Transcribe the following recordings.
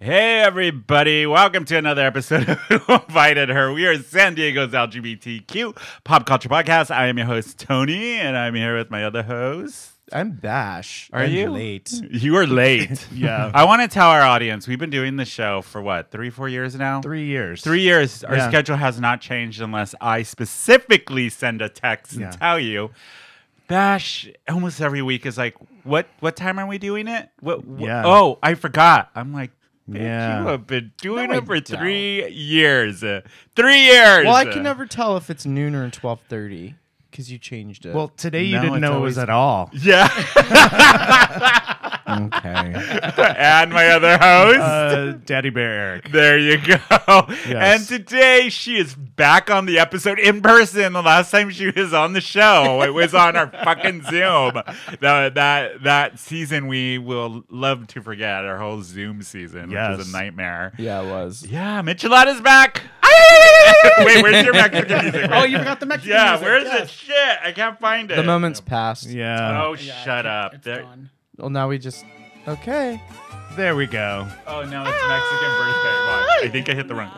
Hey, everybody. Welcome to another episode of Who Invited Her. We are San Diego's LGBTQ pop culture podcast. I am your host, Tony, and I'm here with my other host. I'm Bash. Are I'm you? late? You are late. Yeah. I want to tell our audience, we've been doing the show for what, 3-4 years now? 3 years. 3 years. Our Yeah. schedule has not changed unless I specifically send a text and Yeah. tell you. Bash almost every week is like, what time are we doing it? What? Yeah. Oh, I forgot. I'm like, bitch, Yeah. you have been doing No, it for I 3 years. 3 years. Well, I can never tell if it's noon or 12:30 because you changed it. Well, today you No, didn't it's know it always- was at all. Yeah. Okay. And my other host. Daddy Bear Eric. There you go. And today she is back on the episode in person. The last time she was on the show, it was on our fucking Zoom. That season we will love to forget, our whole Zoom season, which was a nightmare. yeah, it was. Yeah, Michelada's back. Wait, where's your Mexican music? Oh, you forgot the Mexican Yeah, music. where's Yes. it? Shit, I can't find it. The moment's passed. Yeah. Oh, Yeah, shut up. It's There- gone. Well, now we just. Okay. There we go. Oh, no, it's Mexican birthday. Watch. I think I hit the wrong.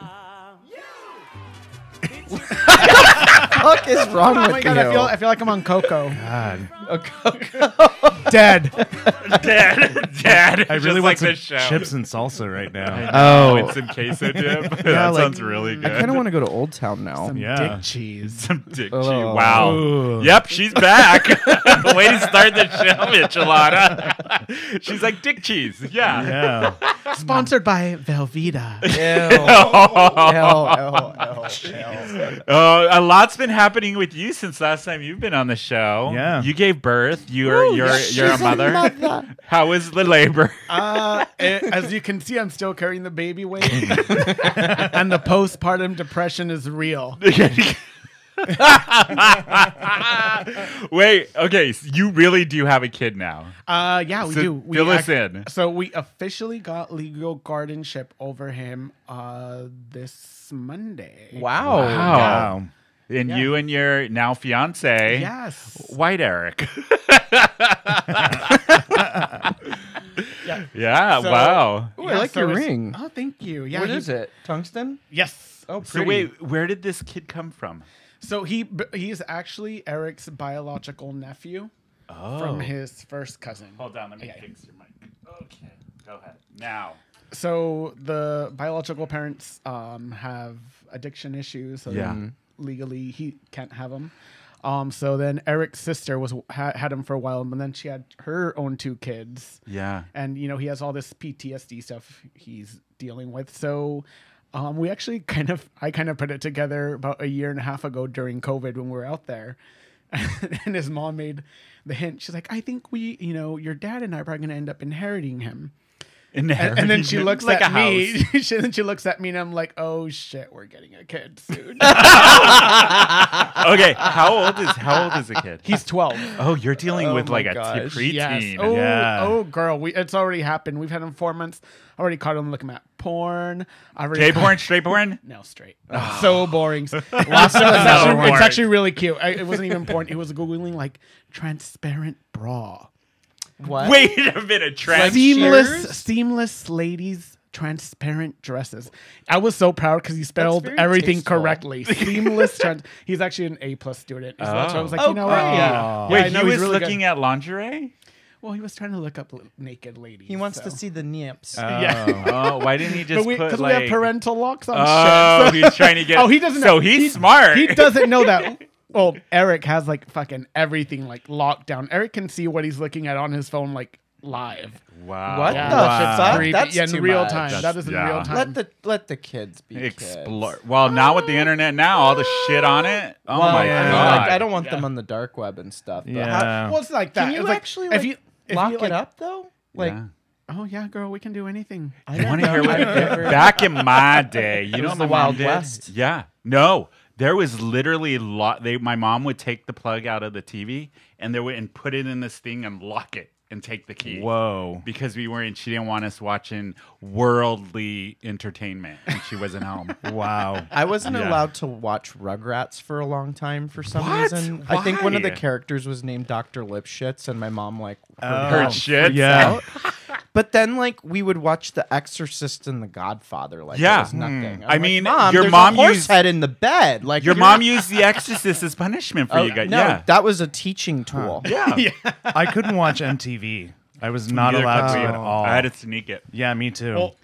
What is wrong Oh with my you? god, I feel like I'm on Coco. God. Dead. Dad. I really just want like some this show. chips and salsa right now. Oh. And some queso dip. that like, sounds really good. I kind of want to go to Old Town now. Some Yeah. dick cheese. some dick cheese. Oh. Wow. Ooh. Yep, she's back. Way to start the show, Michelada. She's like dick cheese. Yeah. Yeah. Sponsored by Velveeta. A lot's been happening with you since last time you've been on the show. Yeah. You gave birth. You're a mother. How was the labor? As you can see, I'm still carrying the baby weight. And the postpartum depression is real. Wait, okay, so you really do have a kid now. Yeah, we So do. fill us in. So we officially got legal guardianship over him this Monday. Wow. Wow. And Yeah. you and your now fiance, Yes. White Eric. Yeah. Yeah, So- wow. Ooh, I like your it's- ring. Oh, thank you. Yeah. What is it? Tungsten? Yes. Oh, So wait, where did this kid come from? So he's actually Eric's biological nephew from his first cousin. Hold on, let me Yeah. fix your mic. Okay, go ahead. Now. So the biological parents have addiction issues, so Yeah. then legally he can't have them. So then Eric's sister had him for a while, but then she had her own 2 kids, Yeah. and he has all this PTSD stuff he's dealing with. So we actually I kind of put it together about a year and a half ago during COVID when we were out there. And his mom made the hint. She's like, I think your dad and I are probably going to end up inheriting him. And then she looks like at a me. house. Then she looks at me, and I'm like, "Oh shit, we're getting a kid soon." Okay, how old is the kid? He's 12. Oh, you're dealing Oh with my like a gosh. preteen. Yes. Oh, Yeah. oh, girl, it's already happened. We've had him 4 months. I already caught him looking at porn. Gay porn, straight porn? No, straight. So boring. Last time, boring. it's actually really cute. It wasn't even porn. It was googling like transparent bra. What? Wait a minute, trans Seamless ladies transparent dresses. I was so proud because he spelled very everything tasteful. correctly. Seamless he's actually an A+ student. So that's why I was like, Oh, you know what? great. Yeah. Wait, I know he he's was really looking good. at lingerie? Well, he was trying to look up naked ladies. He wants so. to see the nips. Yeah. Oh, why didn't he just put Because like... we have parental locks on Oh, shit. he's trying to get... Oh, he doesn't know. So he's smart. He doesn't know that. Well, Eric has like fucking everything like locked down. Eric can see what he's looking at on his phone like live. Wow. What Yeah, the that shit's fuck? creepy. That's Yeah, in too real much. time. That is in Yeah. real time. Let the kids be Explore. kids. Well, now with the internet now, all the shit on it. Oh Well, my I mean, god. like, I don't want Yeah. them on the dark web and stuff. But Yeah. Well, it's like that. Can you It's like, actually if you lock like, it up though? Like, Yeah. Oh yeah, girl, we can do anything. I You don't want to know. hear what? I've never- Back in my day, you know was what the my mom Wild did? West. Yeah. No, there was literally my mom would take the plug out of the TV and put it in this thing and lock it and take the key. Whoa. Because she didn't want us watching worldly entertainment and she wasn't home. Wow. I wasn't Yeah. allowed to watch Rugrats for a long time for some What? reason. I think one of the Why? characters was named Dr. Lipschitz, and my mom like Her Oh, shit. Yeah. But then, like, we would watch The Exorcist and The Godfather. Like, Yeah. it was nothing. I I'm mean, Mom, your there's mom a horse used- head in the bed. Like, Your you're mom not- used The Exorcist as punishment for Oh, you guys. No, yeah. that was a teaching tool. Yeah. I couldn't watch MTV. I was not allowed to at all. I had to sneak it. Yeah, me too. Well,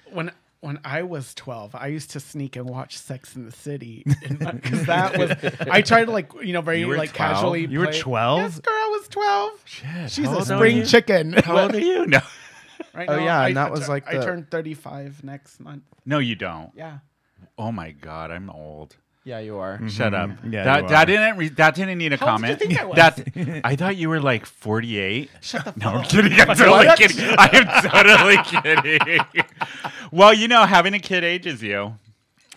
when I was 12, I used to sneak and watch Sex in the City because that was. I tried to very You were like 12? casually. You were play- 12? Yes, girl, I was 12. Shit. She's how a old are spring you? chicken. How old are you? No. Right Oh, now, yeah, I, and that I was tur- like I the- turned 35 next month. No, you don't. Yeah. Oh my God, I'm old. Yeah, you are. Shut up. Yeah, that you that are. that didn't need a How old did comment. you think I was? That I thought you were like 48. Shut the fuck No, I'm up. kidding. I'm totally kidding. I am totally kidding. Well, having a kid ages you.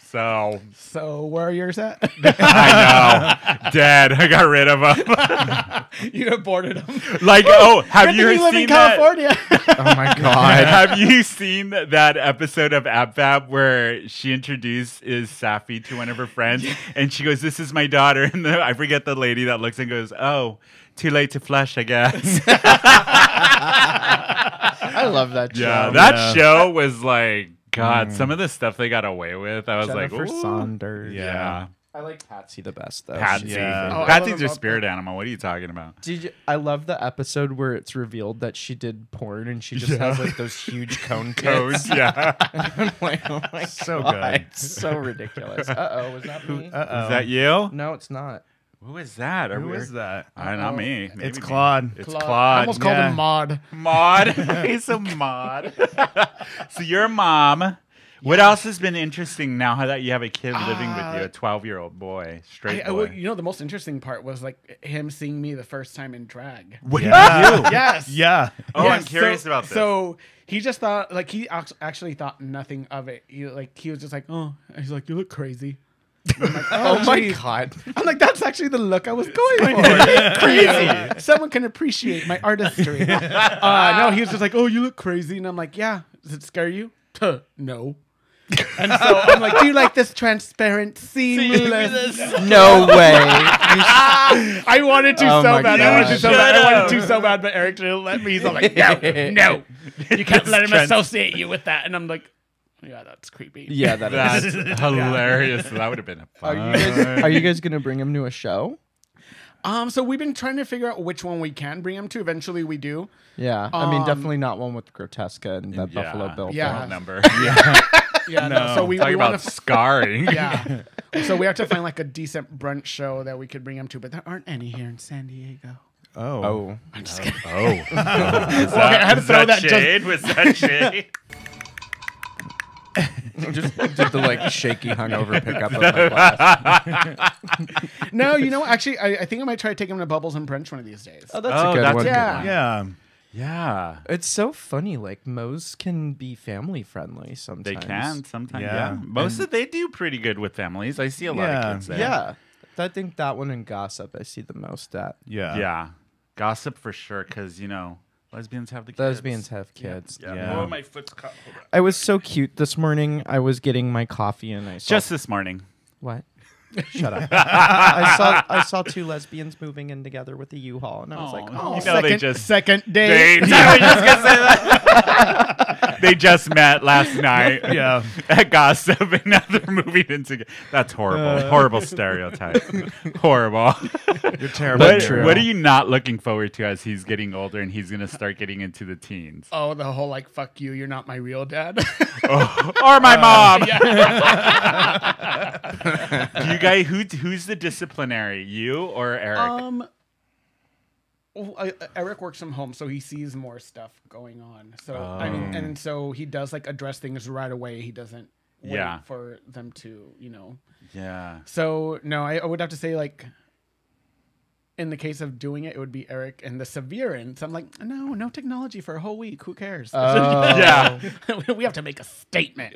So So where are yours at? I know. Dead. I got rid of them. You aborted them. Like, have you Good thing you live seen in that? California. Oh my god. Have you seen that episode of AbFab where she introduces Safi to one of her friends and she goes, "This is my daughter," and I forget the lady that looks and goes, "Oh, too late to flush, I guess." I love that show. Yeah, that show was like, God, some of the stuff they got away with. I was Jennifer like, ooh. Saunders. Yeah. I like Patsy the best though. Patsy. She's Yeah. my favorite. Oh, I Patsy's love your about spirit animal. What are you talking about? I love the episode where it's revealed that she did porn and she just has like those huge cone tits. Yeah. I'm like, oh my So god, good. it's so ridiculous. Was that me? Is that you? No, it's not. Who is that? Who is that? Not me. Maybe It's me. Claude. It's Claude. Claude. I almost called Yeah. him Maud. Mod. He's a mod. So you're a mom. What else has been interesting now that you have a kid living with you, a 12-year-old boy, straight boy? The most interesting part was like him seeing me the first time in drag. Yeah. Yes. Yeah. Oh, Yes, I'm curious about this. So he just thought, like, he actually thought nothing of it. He was just like, oh, and he's like, you look crazy. I'm like, Oh my geez. god. I'm like, that's actually the look I was going for. Crazy. Someone can appreciate my artistry. No, he was just like, oh, you look crazy. And I'm like, yeah. Does it scare you? No. And so I'm like, do you like this transparent, seamless? No way. I wanted to Oh so my bad. God. I wanted to so Shut bad. I up. wanted to so bad, but Eric didn't let me. He's all like, no. You can't let him associate you with that. And I'm like, yeah, that's creepy. Yeah, that is. That's hilarious. That would have been a Are fun. you guys, are you guys gonna bring him to a show? So we've been trying to figure out which one we can bring him to. Eventually, we do. Yeah, I mean, definitely not one with Grotesca and that Buffalo Bill. Yeah. thing. number. Yeah. No. So we Talk want about to. scarring. Yeah. So we have to find like a decent brunch show that we could bring him to, but there aren't any here in San Diego. Oh. Oh, I'm just kidding. Oh. Was Okay, I had to was throw that just- shade? Was that shade? just did the like shaky hungover pickup of my class. No, actually, I think I might try to take him to Bubbles and Brunch one of these days. Oh, that's Oh, a good that's one. a good Yeah. one. Yeah. Yeah. It's so funny. Like Moe's can be family friendly sometimes. They can sometimes. Yeah. Yeah. Most of they do pretty good with families. I see a lot Yeah. of kids there. Yeah, I think that one in Gossip I see the most at. Yeah. Yeah. Gossip for sure, because lesbians have the kids. Lesbians have kids. Yeah. Yeah. Oh, my foot's caught. Hold on. I was so cute this morning. I was getting my coffee and I saw Just this morning. what? Shut up. I saw two lesbians moving in together with a U-Haul, and I was like, oh, they just second date. They, I was just gonna say that. They just met last night. Yeah. At Gossip, and now they're moving in together. That's horrible. Horrible stereotype. Horrible. You're terrible. What, true. what are you not looking forward to as he's getting older and he's gonna start getting into the teens? Oh, the whole like fuck you, you're not my real dad. Or my mom. Do you guys who's the disciplinary? You or Eric? Eric works from home, so he sees more stuff going on. So I mean, and so he does like address things right away. He doesn't wait Yeah. for them to, Yeah. So no, I would have to say like, in the case of doing it, it would be Eric. And the severance, I'm like, no technology for a whole week. Who cares? Yeah. We have to make a statement.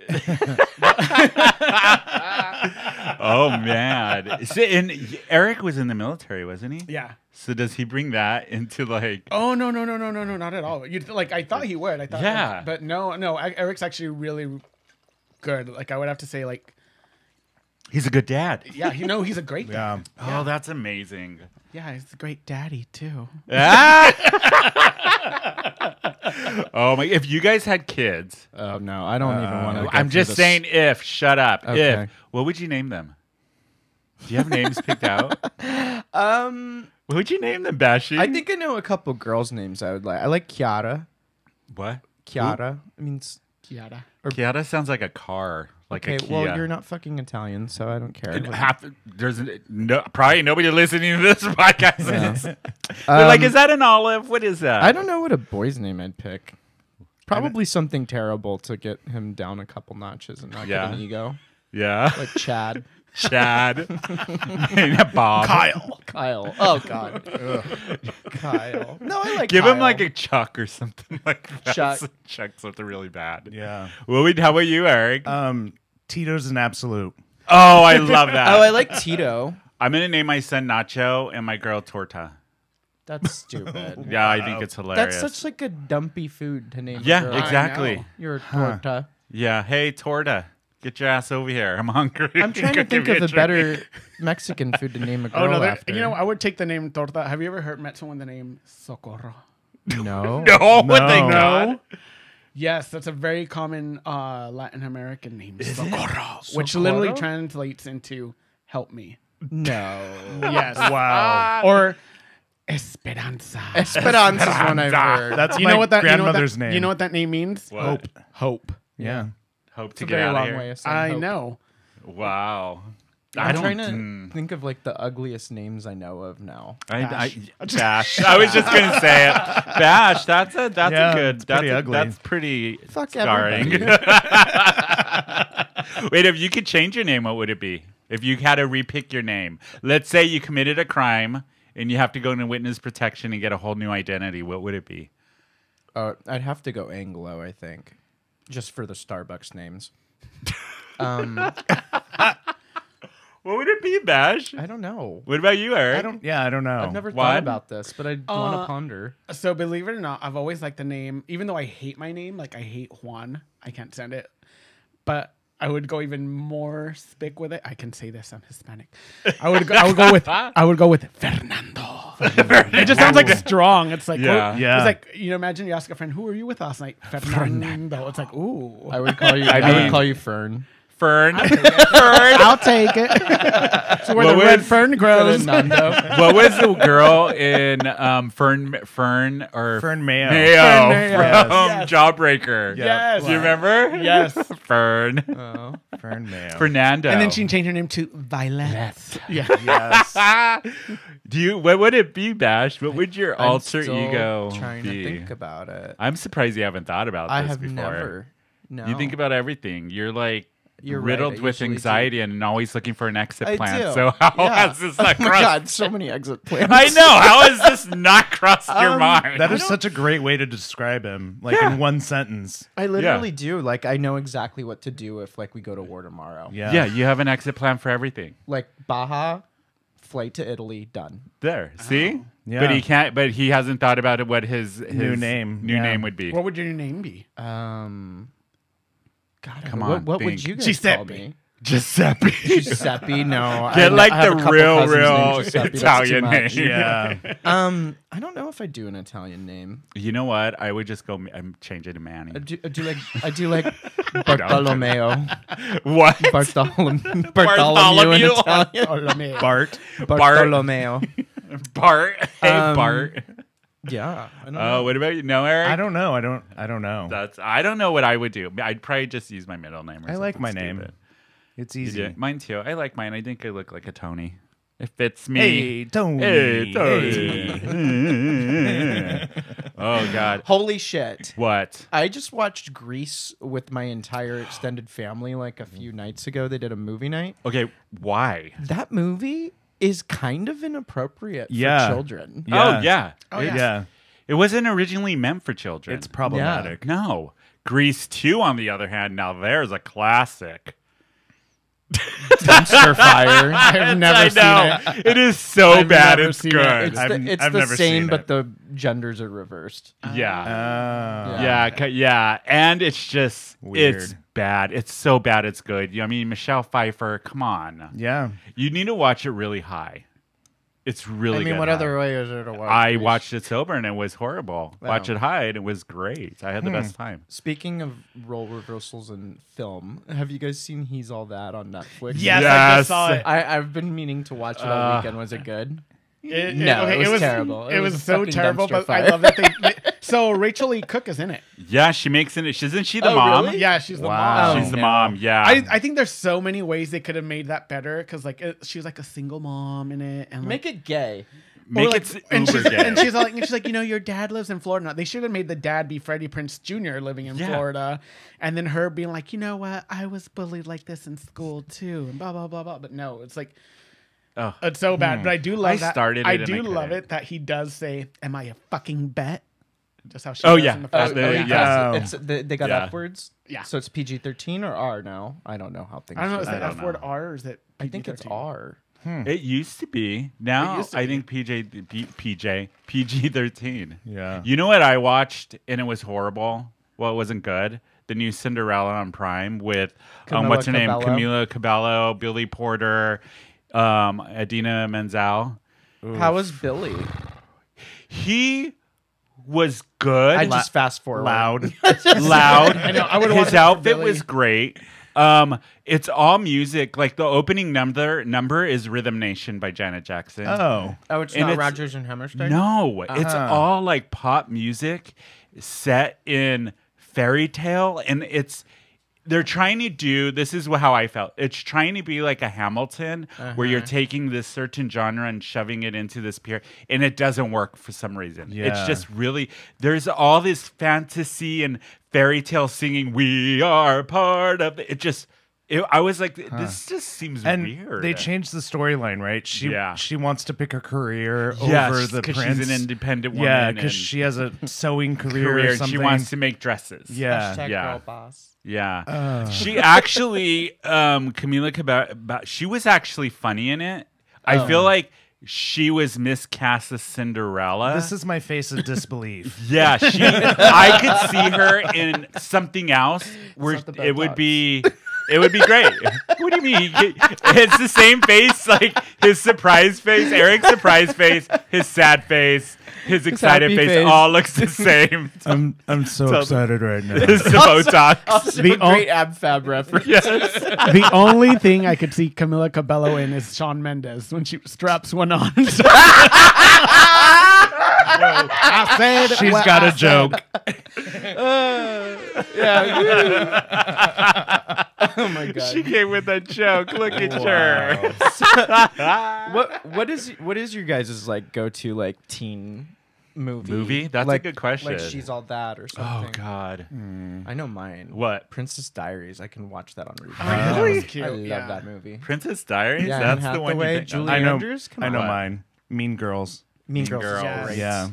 Oh man. So, and Eric was in the military, wasn't he? Yeah. So does he bring that into like? Oh no, not at all. You like I thought he would. I thought, Yeah. but no. Eric's actually really good. Like I would have to say, like He's a good dad. Yeah, he's a great dad. Yeah. Oh, that's amazing. Yeah, he's a great daddy too. Ah! Oh my! If you guys had kids, Oh no, I don't even want to. I'm just saying. If shut up. Okay. If what would you name them? Do you have names picked out? What would you name them, Bashi? I think I know a couple girls' names I would like. I like Chiara. What? Chiara. I mean, Kiara. Kiata sounds like a car, like a okay. Kia. Well, you're not fucking Italian, so I don't care. And there's probably nobody listening to this podcast. Yeah. They're like, is that an olive? What is that? I don't know what a boy's name I'd pick. Probably something terrible to get him down a couple notches and not Yeah. get an ego. Yeah. Like Chad. Chad. Bob. Kyle. Oh, God. Kyle. No, I like Give Kyle. him like a Chuck or something like that. Chuck. Chuck's something really bad. Yeah. How about you, Eric? Tito's an absolute. Oh, I love that. Oh, I like Tito. I'm going to name my son Nacho and my girl Torta. That's stupid. Yeah, I think it's hilarious. That's such like a dumpy food to name. a Yeah, girl. exactly. know. You're a torta. Yeah. Hey, Torta, get your ass over here. I'm hungry. I'm trying to think of a better Mexican food to name a girl Oh no, after. I would take the name Torta. Have you ever met someone with the name Socorro? No. No, what they No. got? Yes, that's a very common Latin American name, Socorro, which Socorro? literally translates into "help me." No. Yes, Wow. or Esperanza. Esperanza is one I've heard. That's You my know what that grandmother's name? name. You know what that name means? What? Hope. Hope. Yeah. Hope It's to a get very out of long here. way of saying I hope. know. Wow. I'm trying to think of like the ugliest names I know of now. Bash. I was just gonna say it. Bash. That's Yeah, a good. it's pretty ugly. That's pretty Fuck scarring. everybody. Wait, if you could change your name, what would it be? If you had to repick your name, let's say you committed a crime and you have to go into witness protection and get a whole new identity, what would it be? I'd have to go Anglo, I think, just for the Starbucks names. What would it be, Bash? I don't know. What about you, Eric? I don't know. I've never What? thought about this, but I want to ponder. So believe it or not, I've always liked the name, even though I hate my name, like I hate Juan. I can't stand it. But I would go even more spick with it. I can say this, I'm Hispanic. I would go with Fernando. It just sounds like strong. It's like Yeah. Yeah. It's like imagine you ask a friend, who are you with last night? Fernando. It's like, ooh. I would call you. I I mean- would call you Fern. Fern. I'll take it. So where What the red was- fern grows. Fernando. What was the girl in Fern Mayo Fern Mayo. Fern Mayo. from Yes. Jawbreaker? Yes. Do you remember? Yes. Fern. Oh. Fern Mayo. Fernando. And then she changed her name to Violet. Yeah. Yes. What would it be, Bash? What would your I'm alter still ego trying be? to think about it. I'm surprised you haven't thought about I this have before. never. No. You think about everything. You're like You're right, riddled I with usually do. anxiety and always looking for an exit I plan. do. So how Yeah. has this not Oh my crossed? God, so many exit plans. I know. How has this not crossed your mind? That is such a great way to describe him, like Yeah. in one sentence. I literally do. Like, I know exactly what to do if, like, we go to war tomorrow. Yeah. Yeah, you have an exit plan for everything. Like, Baja, flight to Italy, done. There. See? Yeah. But he can't. But he hasn't thought about it. What his New name. New Yeah. name would be. What would your name be? God, Come what, on, what would think. you guys call Giuseppe. me? Giuseppe. Giuseppe? No. Get I like have the a couple real, cousins named real Giuseppe. That's Italian too much. name. Yeah. I don't know if I do an Italian name. You know what? I would just go. I'm changing to Manny. I do like Bartolomeo. What? Bartholomew in Bartholomew. Italian. Bart. Bartolomeo. Bart. Hey, Um, Bart. Yeah. I don't Oh, know. what about you? No, Eric. I don't know. I don't know. I don't know what I would do. I'd probably just use my middle name. Or I like something my name. stupid. It's You easy. do? Mine too. I like mine. I think I look like a Tony. It fits me. Hey, Tony. Hey, Tony. Oh God. Holy shit. What? I just watched Grease with my entire extended family like a few nights ago. They did a movie night. Okay. Why? That movie is kind of inappropriate Yeah. for children. Yeah. Oh yeah. Oh, It's- Yeah. It wasn't originally meant for children. It's problematic. No. Grease 2, on the other hand, now there's a classic. Dumpster fire. I've never I seen know. it. It is so I've bad. never It's seen good. it. It's I've the never same, seen but it. the genders are reversed. yeah. Oh. Yeah. And it's just, Weird. it's bad. It's so bad it's good. I mean, Michelle Pfeiffer, come on. Yeah. You need to watch it really high. It's really good. what high. other way is there to watch? I these? watched it sober and it was horrible. Watch Wow. it high and it was great. I had the best time. Speaking of role reversals in film, have you guys seen He's All That on Netflix? Yes, I Yes. just saw it. I've been meaning to watch it all weekend. Was it good? No, it was terrible. It It was was so fucking terrible, dumpster but I fire. love that they. So Rachel Lee Cook is in it. Yeah, she makes it. Isn't she the Oh, mom? really? Yeah, she's the Wow. mom. She's the no. mom. Yeah. I think there's so many ways they could have made that better because like she was like a single mom in it and like, Make it gay. Make or, like, it and uber she's, gay. and she's like, your dad lives in Florida. They should have made the dad be Freddie Prinze Jr. living in Yeah. Florida, and then her being like, you know what, I was bullied like this in school too, and blah blah blah blah. But no, it's like Oh. it's so bad. But I do love I that. started I it and do I love couldn't. it that he does say, "Am I a fucking bet?" Just how she. Oh, does yeah. in the Oh, first yeah. movie. Yeah. Oh. It's they got Yeah. upwards. Yeah. So it's PG-13 or R now. I don't know how things. I don't know. Is work. that I don't F word know. R or is it? I think it's PG-13? R. It used to be. Now used to I be. think PG-13. Yeah. You know what I watched and it was horrible? Well, it wasn't good. The new Cinderella on Prime with Camila what's her name? Cabello. Camila Cabello, Billy Porter, Adina Menzel. How was Billy? He was good. I just fast forward. Loud. loud. I know, I would've watched His it for outfit Billy. was great. It's all music. Like the opening number is Rhythm Nation by Janet Jackson. Oh. Oh, it's And not it's- Rodgers and Hammerstein. No, it's Uh-huh. all like pop music set in fairy tale, and they're trying to do. This is how I felt. It's trying to be like a Hamilton, where you're taking this certain genre and shoving it into this period, and it doesn't work for some reason. It's Yeah. just really there's all this fantasy and fairy tale singing. We are part of it. I was like, this just seems And weird. they changed the storyline, right? She wants to pick a career Yes, over the 'cause prince. she's an independent woman. Yeah, and because she has a sewing career, career or and something. she wants to make dresses. Yeah. Hashtag Yeah. girl boss. Yeah. She actually, Camila Cabello, she was actually funny in it. I feel like she was miscast as Cinderella. This is my face of disbelief. yeah, I could see her in something else where not the it would Botox. be. It would be great. What do you mean? It's the same face, like his surprise face, Eric's surprise face, his sad face, his excited happy face, face. all looks the same. I'm so excited right now. It's the Botox. Also, The a great ab fab reference. The only thing I could see Camila Cabello in is Shawn Mendes when she straps one on. I said She's what got I a joke. Oh my god. She came with a joke. Look at her. What is your guys' like go to like teen movie? That's like, a good question. Like She's All That or Oh something. God. I know mine. What? Princess Diaries. I can watch that on repeat. Oh, really? Cute, I love yeah. that movie. Princess Diaries? Yeah, That's Anne the one you Hathaway, think Julie I know. Andrews. Come I know on. mine. Mean Girls. Mean Girls. Girls. Is great. Yeah.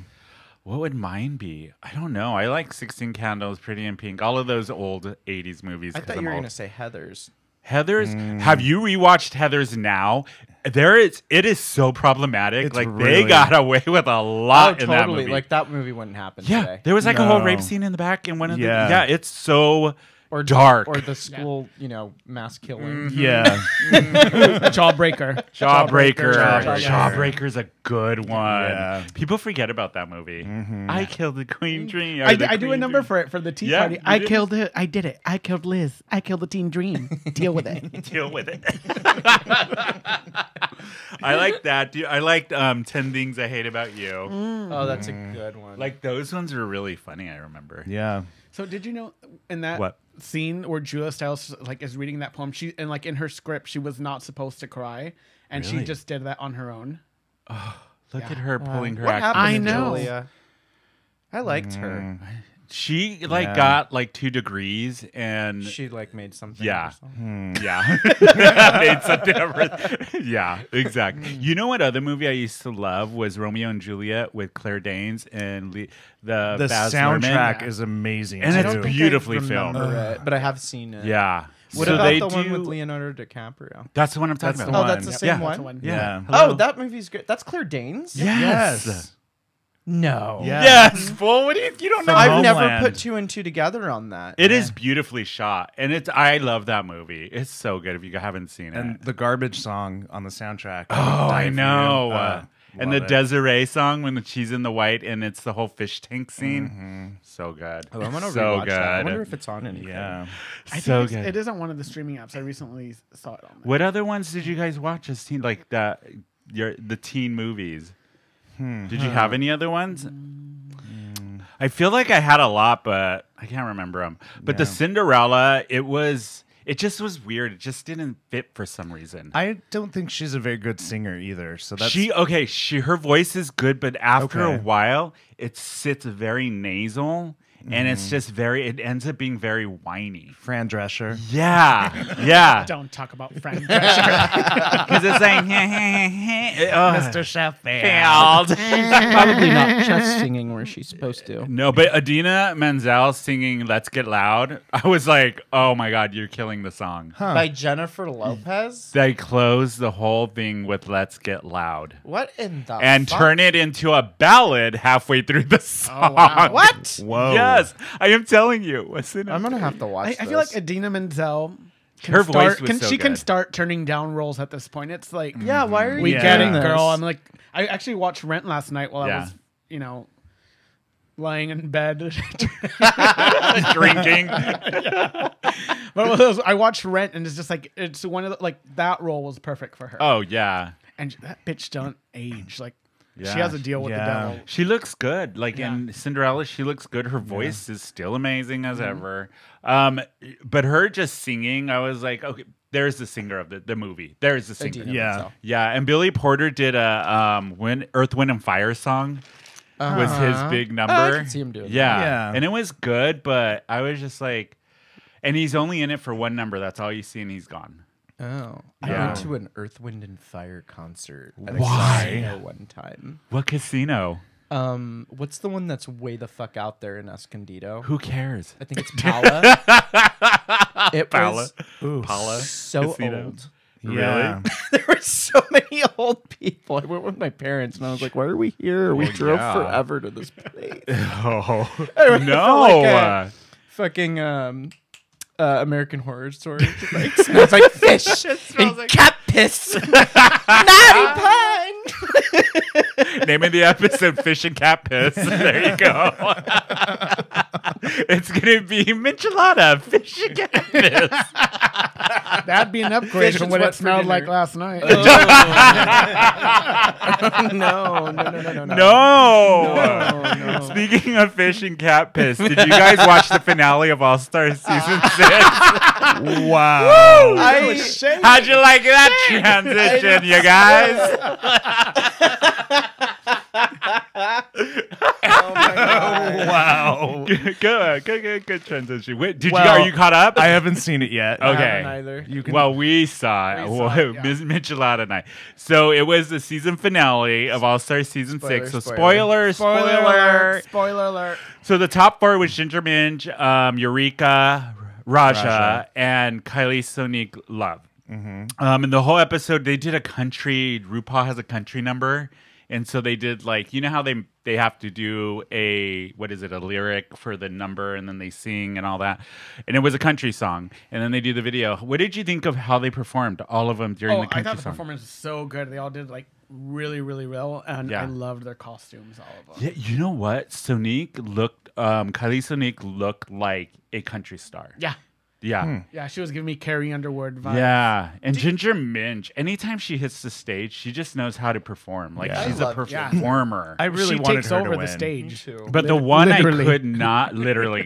What would mine be? I don't know. I like 16 Candles, Pretty in Pink, all of those old 80s movies. I 'cause thought I'm you were old. gonna say Heathers. Heathers. Have you rewatched Heathers now? It is so problematic. It's Like they really- got away with a lot in that totally. movie. Like that movie wouldn't happen yeah, today. there was like a whole rape No. scene in the back in one of the. Yeah. Yeah, it's so or dark. Or the school, mass killing. Yeah. Jawbreaker. Jawbreaker. Jawbreaker. Jawbreaker's a good one. Yeah. People forget about that movie. I killed the Queen Dream. I do a number for it for the tea Yeah, party. you I did? killed it. I did it. I killed Liz. I killed the teen dream. Deal with it. Deal with it. I like that. I liked 10 Things I Hate About You. Oh, that's a good one. Like those ones are really funny. I remember. Yeah. So did you know in that What? scene where Julia Stiles is reading that poem, she and in her script she was not supposed to cry, and she Really? just did that on her own. Look at her pulling her what act. happened I to know. Julia? I liked her. She Yeah. got 2 degrees and She made something. Yeah. or something. yeah, made something of her. Yeah, exactly. You know what other movie I used to love was Romeo and Juliet with Claire Danes and the The Baz soundtrack Luhrmann. is amazing. And too. it's beautifully Remember filmed. it, but I have seen it. Yeah. What So about they the one with do- Leonardo DiCaprio? That's the one I'm talking That's about. the Oh, that's the one. same Yeah. one. That's the one. Yeah. Oh, that movie's good. That's Claire Danes. Yes. No. Yeah. Yes, fool. What do you don't know? From I've never Homeland. put 2 and 2 together on that. It is beautifully shot, and I love that movie. It's so good if you haven't seen And it. the garbage song on the soundtrack. Oh, Die I For You. know. And the Love it. Desiree song when she's in the white and it's the whole fish tank scene. So good. Oh, I'm gonna so rewatch good. that. I wonder if it's on anything. Yeah. I So think good. it is on one of the streaming apps. I recently saw it on there. What other ones did you guys watch as teen, like the teen movies? Did you have any other ones? I feel like I had a lot, but I can't remember them. But the Yeah. Cinderella, it just was weird. It just didn't fit for some reason. I don't think she's a very good singer either. So that's Her voice is good, but after a Okay. while, it sits very nasal, and it's just it ends up being very whiny. Fran Drescher. Yeah. Don't talk about Fran. Because it's like, Mr. Sheffield. Probably not chest singing where she's supposed to. No, but Adina Menzel singing "Let's Get Loud," I was like, "Oh my god, you're killing the song." By Jennifer Lopez? They close the whole thing with "Let's Get Loud" What in the and fuck? turn it into a ballad halfway through the song. wow. What? Whoa. Yes, I am telling you. Listen, I'm gonna have to watch I this. feel like Adina Menzel. Her voice was so she can good. start turning down roles at this point. It's like, yeah, why are you we Yeah. get it, doing this? girl. I'm like, I actually watched Rent last night while I Yeah. was, lying in bed. drinking. But I watched Rent, and it's just like it's one of the, that role was perfect for her. Oh yeah, And that bitch don't age. Like she Yeah. has a deal with the Yeah. devil. she looks good. Like Yeah. in Cinderella, she looks good. Her voice is still amazing as ever. But her just singing, I was like, okay, there's the singer of the movie. There's the singer. Adina Yeah. Menzel. Yeah, and Billy Porter did a Earth, Wind, and Fire song. Was his big number. I can see him doing that. Yeah. And it was good, but I was just like, and he's only in it for one number. That's all you see, and he's gone. Oh. I Yeah. went to an Earth, Wind, and Fire concert at a Why? casino one time. What casino? What's the one that's way the fuck out there in Escondido? Who cares? I think it's Pala. It Paula. was Paula. so Casino. old. Yeah. There were so many old people. I went with my parents, and I was like, "Why are we here? We drove yeah. forever to this place." Oh Anyway, I no! felt like a fucking American Horror Story. Like, smells like fish and cat piss. Naughty pun. Name of the episode: Fish and Cat Piss. There you go. It's gonna be Michelada, Fish and Cat Piss. That'd be an upgrade Fish from is what wet it for smelled like dinner. last night. No. No. Speaking of fish and cat piss, did you guys watch the finale of All Stars season 6? Wow. How'd you like that transition, you guys? Wow. Good transition. Wait, Well, are you caught up? I haven't seen it yet. Okay. haven't either. You can, Well, we saw it. We saw it, yeah. Ms. Michelada and I. So it was the season finale of All Stars season 6. So Spoiler. Spoiler alert. So the top 4 was Ginger Minj, Eureka, Raja, and Kylie Sonique Love. And the whole episode, they did a country. RuPaul has a country number, and so they did like, you know how they have to do a lyric for the number, and then they sing and all that, and it was a country song, and then they do the video. What did you think of how they performed, all of them during the I country thought the song? performance was so good. They all did like really, really well, and Yeah. I loved their costumes, all of them. Yeah, you know what? Kylie Sonique looked like a country star. Yeah. Yeah. Yeah, she was giving me Carrie Underwood vibes. Yeah, and Ginger Minj, anytime she hits the stage, she just knows how to perform. Like, Yeah. she's I a love- performer. I really she wanted takes her over to the win. stage. But the one literally. I could not,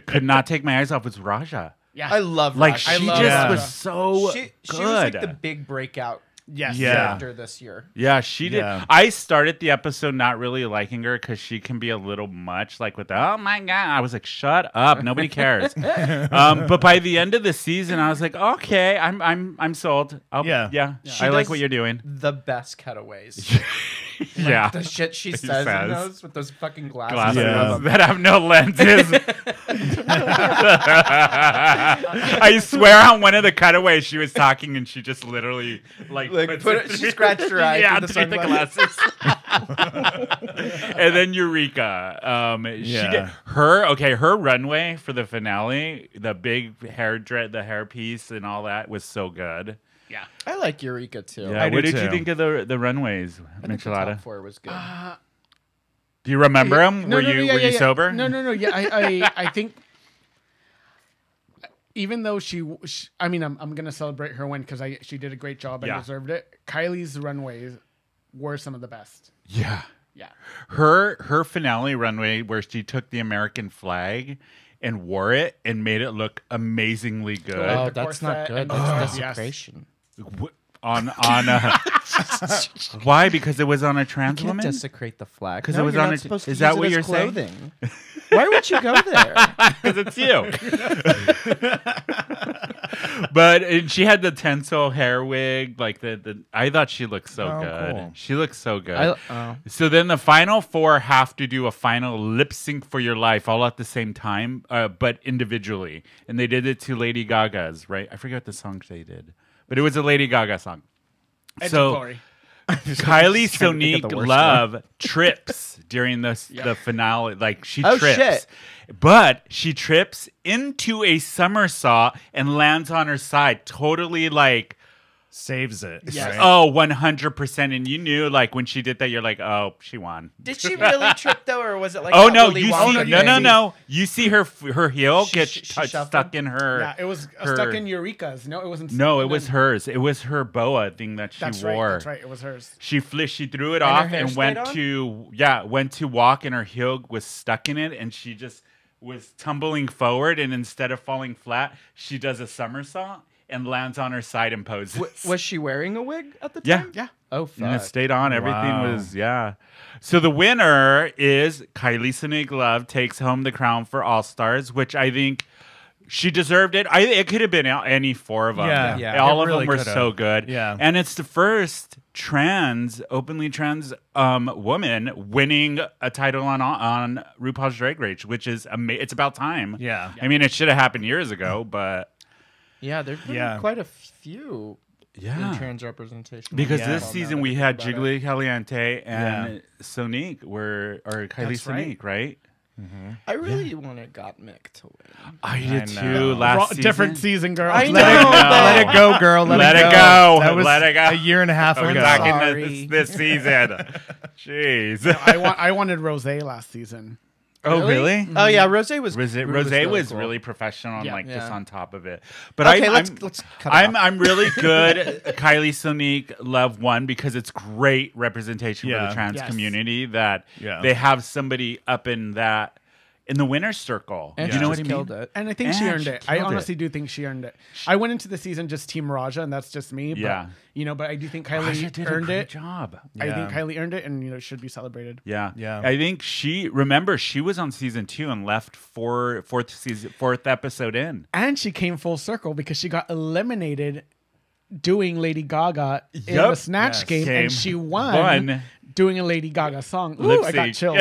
could not take my eyes off was Raja. Yeah. I love Like, Raja. she I just love Raja. was so She good. was like the big breakout Yes. Yeah. character this year. Yeah, she did. Yeah. I started the episode not really liking her because she can be a little much. Like with the, oh my god, I was like, shut up, nobody cares. But by the end of the season, I was like, okay, I'm sold. Yeah. I She like does what you're doing. The best cutaways. Yeah. The shit she He says in says. those with those fucking glasses. Glasses Yeah. I love 'em. that have no lenses. I swear on one of the cutaways she was talking and she just literally like puts she scratched her eye yeah, through the through the glasses. And then Eureka. She Yeah. did her runway for the finale, the big the hair piece and all that was so good. I like Eureka too. Yeah, I do what did you too. think of the runways, I think the Michelada? top 4 was good. Do you remember them? Were you sober? No. Yeah, I think even though I mean, I'm gonna celebrate her win because she did a great job and Yeah. deserved it. Kylie's runways were some of the best. Yeah. Yeah. Her finale runway where she took the American flag and wore it and made it look amazingly good. Oh, the that's not corset good. and That's the- desecration. On why? Because it was on a trans You can't woman. desecrate the flag. 'Cause No, it was you're on not a- supposed to is use that it what as you're saying? clothing. Why would you go there? Because it's you. But she had the tinsel hair wig, like the. I thought she looked so Oh, good. cool. She looked so good. Oh. So then the final 4 have to do a final lip sync for your life all at the same time, but individually. And they did it to Lady Gaga's, right? I forget what the song they did, but it was a Lady Gaga song. So Glory. Kylie trying to think of Sonique the worst Love trips during the finale. Like she Oh, trips. shit. But she trips into a somersault and lands on her side. Totally like, Saves it. Yes. Right? oh, 100%. And you knew like when she did that, you're like, oh, she won. Did she really trip though, or was it like? Oh that no! Willy You Wonka see, thing? no! You see her heel She- get she stuck shuffled? in her. Yeah, it was her- stuck in Eureka's. No, it wasn't. No, it was hers. It was her boa thing that she That's wore. right. That's right. It was hers. She threw it her off hair and stayed went to walk, and her heel was stuck in it, and she just was tumbling forward, and instead of falling flat, she does a somersault and lands on her side and poses. Was she wearing a wig at the Yeah. time? Yeah. Oh And it fuck. stayed on. Everything Wow. was, yeah. So the winner is Kylie Sonique Love takes home the crown for All Stars, which I think she deserved it. It could have been any 4 of them. Yeah. Yeah. All It of really them were could've. so good. Yeah. And it's the first openly trans woman winning a title on RuPaul's Drag Race, which is it's about time. Yeah. I mean, it should have happened years ago, but Yeah, there's been Yeah. quite a few yeah. in trans representation. Because Yeah. this Well, now season that we I had think about it. Jiggly Caliente and Yeah. Sonique or Kylie That's right. Sonique, right? I really wanted Gottmik to win. I did know. too. Last season. Different season, girl. I Let know, it go, girl. Let it it go. go. That was Let it go. a year and a half We're ago. talking Sorry. this season. Jeez. I wanted Rose last season. Oh, really? Oh yeah, Rose was Rose really was cool. really professional and Yeah. like just Yeah. on top of it. But Okay, I'm, let's cut it off. I'm really good. Kylie Sonique Love won because it's great representation for Yeah. the trans Yes. community that Yeah. they have somebody up in the winner's circle. And you she know what just I mean? killed it. And I think she And earned she it. I killed honestly it. do think she earned it. I went into the season just Team Raja, and that's just me. But, Yeah. but I do think Raja Kylie did a earned great it. job. I Yeah. think Kylie earned it, and should be celebrated. Yeah. Yeah. I think she was on season 2 and left fourth episode in. And she came full circle because she got eliminated doing Lady Gaga in Yep. the Snatch Yes. game, Came. and she won doing a Lady Gaga song. Ooh, Lip I got sync. chilled.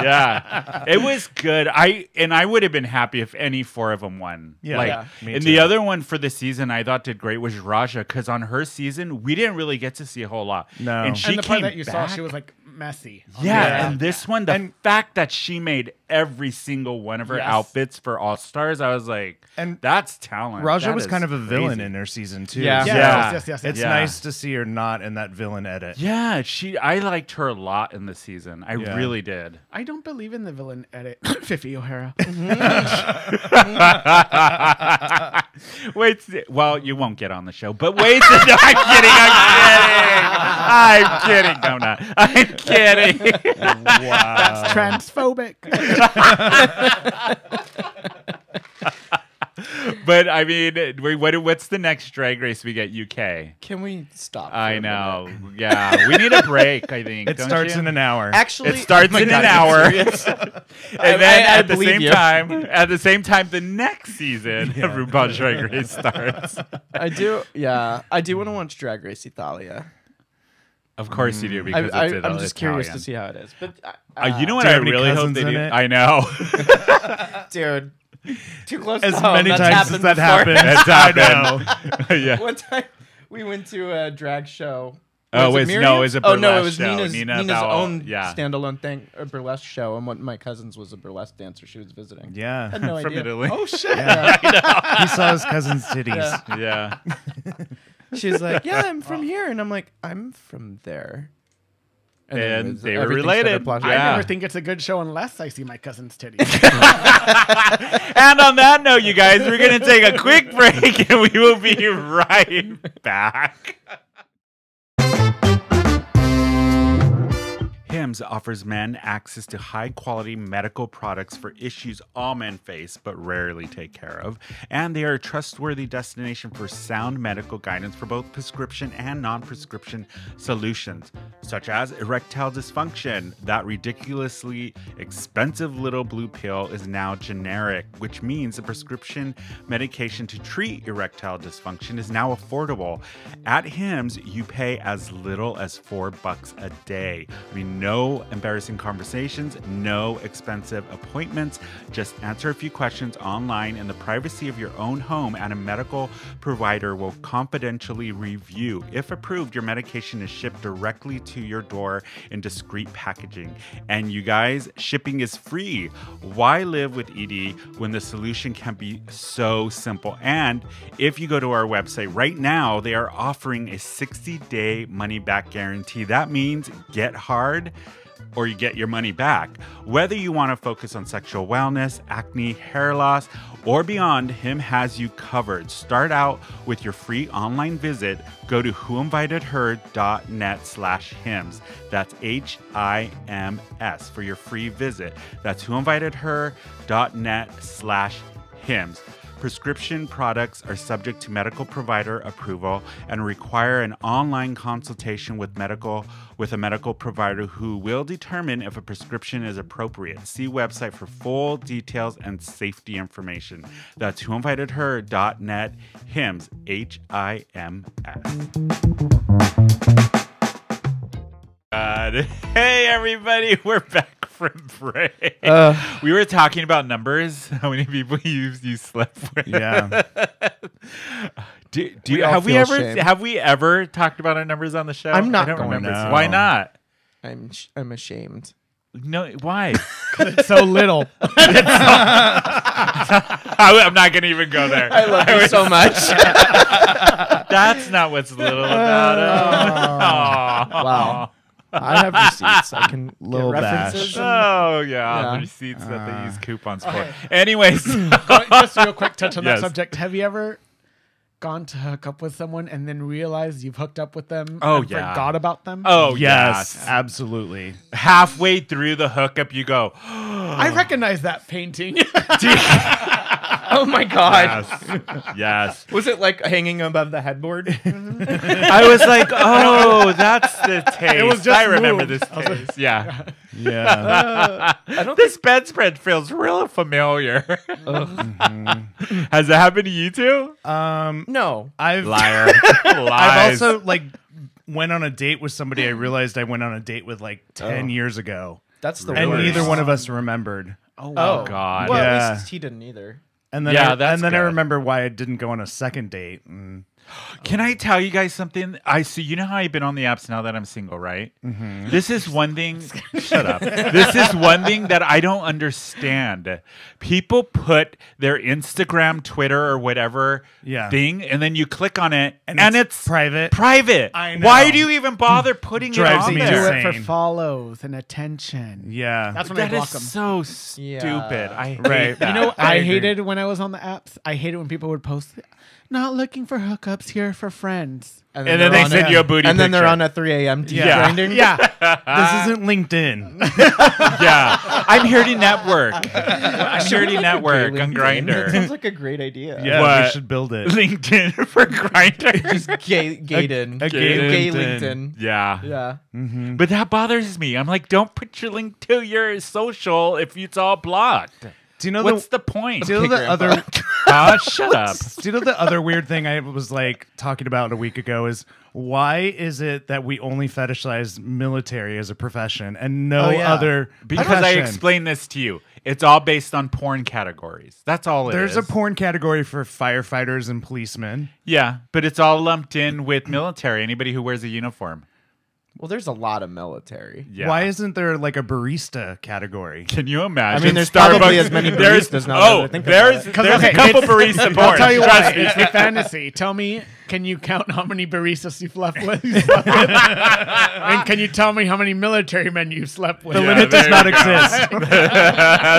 Yeah, it was good. I would have been happy if any 4 of them won. Yeah. Like, Yeah, me and too. the other one for the season I thought did great was Raja because on her season we didn't really get to see a whole lot. No. and she And the part came that you saw, back. she was like messy. Yeah, Yeah. and this one, the fact that she made every single one of her Yes. outfits for All Stars, I was like, And that's talent. Raja That was is kind of a villain crazy. in her season too. Yeah. Yes, Yeah. yes. It's Yeah. nice to see her not in that villain edit. Yeah, I liked her a lot in the season. I Yeah. really did. I don't believe in the villain edit. Fifi O'Hara. Wait, well, you won't get on the show, but wait, no, I'm kidding. No, I'm not. I'm kidding. Wow. Transphobic. But I mean, what's the next Drag Race we get? UK. Can we stop? for I a know. minute? Yeah, we need a break. I think It starts in an hour. Actually, It starts oh my in an God, hour, are you and serious? then I at the believe same you. time, the next season of RuPaul's Drag Race starts. I do. Yeah, I do want to watch Drag Race Italia. Of course you do, because I'm it's just curious to Italian. see how it is. But You know what Do you I have any really hope cousins they in do? it? I know. dude, too close As to home. many That's times as that before. happened, It's I happened. know. Yeah. One time we went to a drag show. Oh, Was it Miriam's? no, it was a Oh no, it burlesque was show. Nina's, Nina Nina's Bauer, own yeah. standalone thing, a burlesque show, and one of my cousins was a burlesque dancer. She was visiting. Yeah. I had no From idea. Italy. Oh shit! Yeah. He saw his cousin's titties. Yeah. Yeah. She's like, "Yeah, I'm from here," and I'm like, "I'm from there." then it And was- they were everything started related. plotting. Yeah. I never think it's a good show unless I see my cousin's titties. And on that note, you guys, we're going to take a quick break and we will be right back. Hims offers men access to high-quality medical products for issues all men face but rarely take care of, and they are a trustworthy destination for sound medical guidance for both prescription and non-prescription solutions, such as erectile dysfunction. That ridiculously expensive little blue pill is now generic, which means the prescription medication to treat erectile dysfunction is now affordable. At Hims, you pay as little as $4 a day. I mean, no embarrassing conversations, no expensive appointments. Just answer a few questions online in the privacy of your own home, and a medical provider will confidentially review. If approved, your medication is shipped directly to your door in discreet packaging. And you guys, shipping is free. Why live with ED when the solution can be so simple? And if you go to our website right now, they are offering a 60-day money-back guarantee. That means get hard or you get your money back. Whether you want to focus on sexual wellness, acne, hair loss, or beyond, Him has you covered. Start out with your free online visit. Go to whoinvitedher.net/hims. That's HIMS for your free visit. That's whoinvitedher.net/hims. Prescription products are subject to medical provider approval and require an online consultation with a medical provider who will determine if a prescription is appropriate. See website for full details and safety information. That's whoinvitedher.net, HIMS, HIMS. Hey everybody, we're back from break. We were talking about numbers. How many people you slept with? Yeah. Have we ever talked about our numbers on the show? I'm not I don't going remember. to. Why not? I'm ashamed. No, why? It's so little. I'm not gonna even go there. I love you so much. That's not what's little about it. Wow. I have receipts. I can Little references. bash. Oh yeah, Yeah. the receipts that they use coupons for. Anyways, Just real quick touch on Yes. that subject. Have you ever gone to hook up with someone and then realized you've hooked up with them Oh, and yeah. forgot about them? oh Yes, yes. absolutely. Halfway through the hookup, you go. I recognize that painting. Oh my god. Yes. Was it like hanging above the headboard? I was like, oh, that's the taste. was just I remember moved. this taste. Yeah. Yeah. I don't This bedspread feels real familiar. Has it happened to you too? No. I've Liar. I've also like went on a date with somebody I realized I went on a date with like 10 years ago. That's the And worst. neither one of us remembered. Oh God. Well, Yeah. at least he didn't either. And then Yeah, I, that's and then I good. remember why I didn't go on a second date. And Can I tell you guys something? You know how I've been on the apps now that I'm single, right? Mm-hmm. This is one thing. Shut up. This is one thing that I don't understand. People put their Instagram, Twitter, or whatever thing, and then you click on it, and it's private. Private. I know. Why do you even bother putting it Drives on me Do there? it for insane. follows and attention. Yeah. That's when I That block is them. so stupid. I hate Right. that. You know what I I agree. hated when I was on the apps? I hated when people would post, not looking for hookups, here for friends. And then they're they on send a- you a booty And then they're picture. on at 3 a.m. deep Yeah. grinding. Yeah. This isn't LinkedIn. Yeah. I'm here to network. I'm here to network on That Grindr. sounds like a great idea. Yeah, we What? should build it. LinkedIn for Grindr. Just gated. a Gay LinkedIn. LinkedIn. Yeah. Yeah. But that bothers me. I'm like, don't put your link to your social if it's all blocked. Do you know What's the point? Do you know the other? Shut up. Do you know the other weird thing I was like talking about a week ago is why is it that we only fetishize military as a profession and no other Because profession? I explained this to you. It's all based on porn categories. That's all it is. There's a porn category for firefighters and policemen. Yeah, but it's all lumped in with military. Anybody who wears a uniform. Well, there's a lot of military. Yeah. Why isn't there like a barista category? Can you imagine? I mean, there's Starbucks, probably as many baristas now that I think about it. There's a couple barista porn. I'll tell you Trust what, me. it's fantasy. Tell me, can you count how many baristas you've slept with? And can you tell me how many military men you've slept with? The Yeah, limit does there not you go. exist.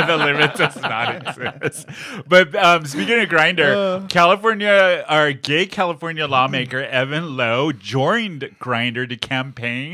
The limit does not exist. But speaking of Grindr, our gay California lawmaker Evan Lowe joined Grindr to campaign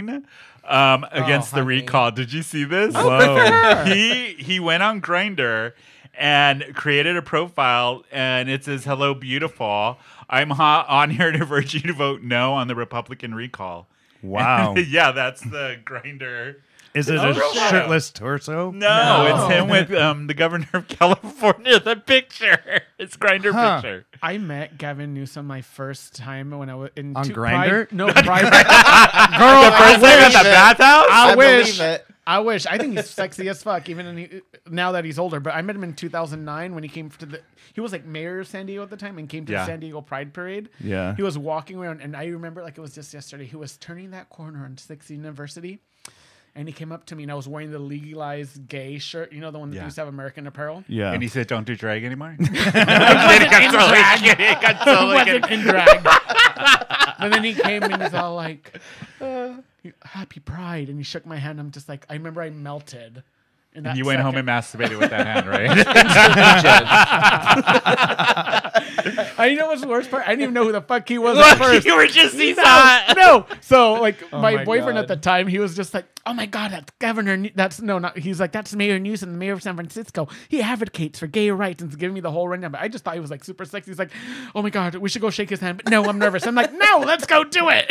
against the honey. recall. Did you see this? Whoa. He went on Grindr and created a profile, and it says, "Hello, beautiful. I'm hot on here to urge you to vote no on the Republican recall." Wow. Yeah, that's the Grindr. Is it a shirtless torso? No, it's him with the governor of California. The picture. It's Grindr picture. I met Gavin Newsom my first time when I was in On two- Grindr? No, Pride. The first time at the bathhouse? I believe wish. it. I wish. I think he's sexy as fuck, now that he's older. But I met him in 2009 when he came to he was like mayor of San Diego at the time and came to the San Diego Pride Parade. Yeah. He was walking around, and I remember like it was just yesterday. He was turning that corner on 6th University, and he came up to me, and I was wearing the legalized gay shirt. You know, the one that used to have American Apparel. Yeah. And he said, "Don't do drag anymore." I wasn't in drag. And then he came and he's all like, "Happy Pride," and he shook my hand. I'm just like, I remember I melted. In that You went home second. and masturbated with that hand, right? I know what's the worst part. I didn't even know who the fuck he was at first. You were just he's No. So like my my boyfriend God. at the time, he was just like, "Oh my God, that's Governor. He's like, that's Mayor Newsom, the mayor of San Francisco. He advocates for gay rights," and giving me the whole rundown. But I just thought he was like super sexy. He's like, "Oh my God, we should go shake his hand." But no, I'm nervous. I'm like, "No, let's go do it."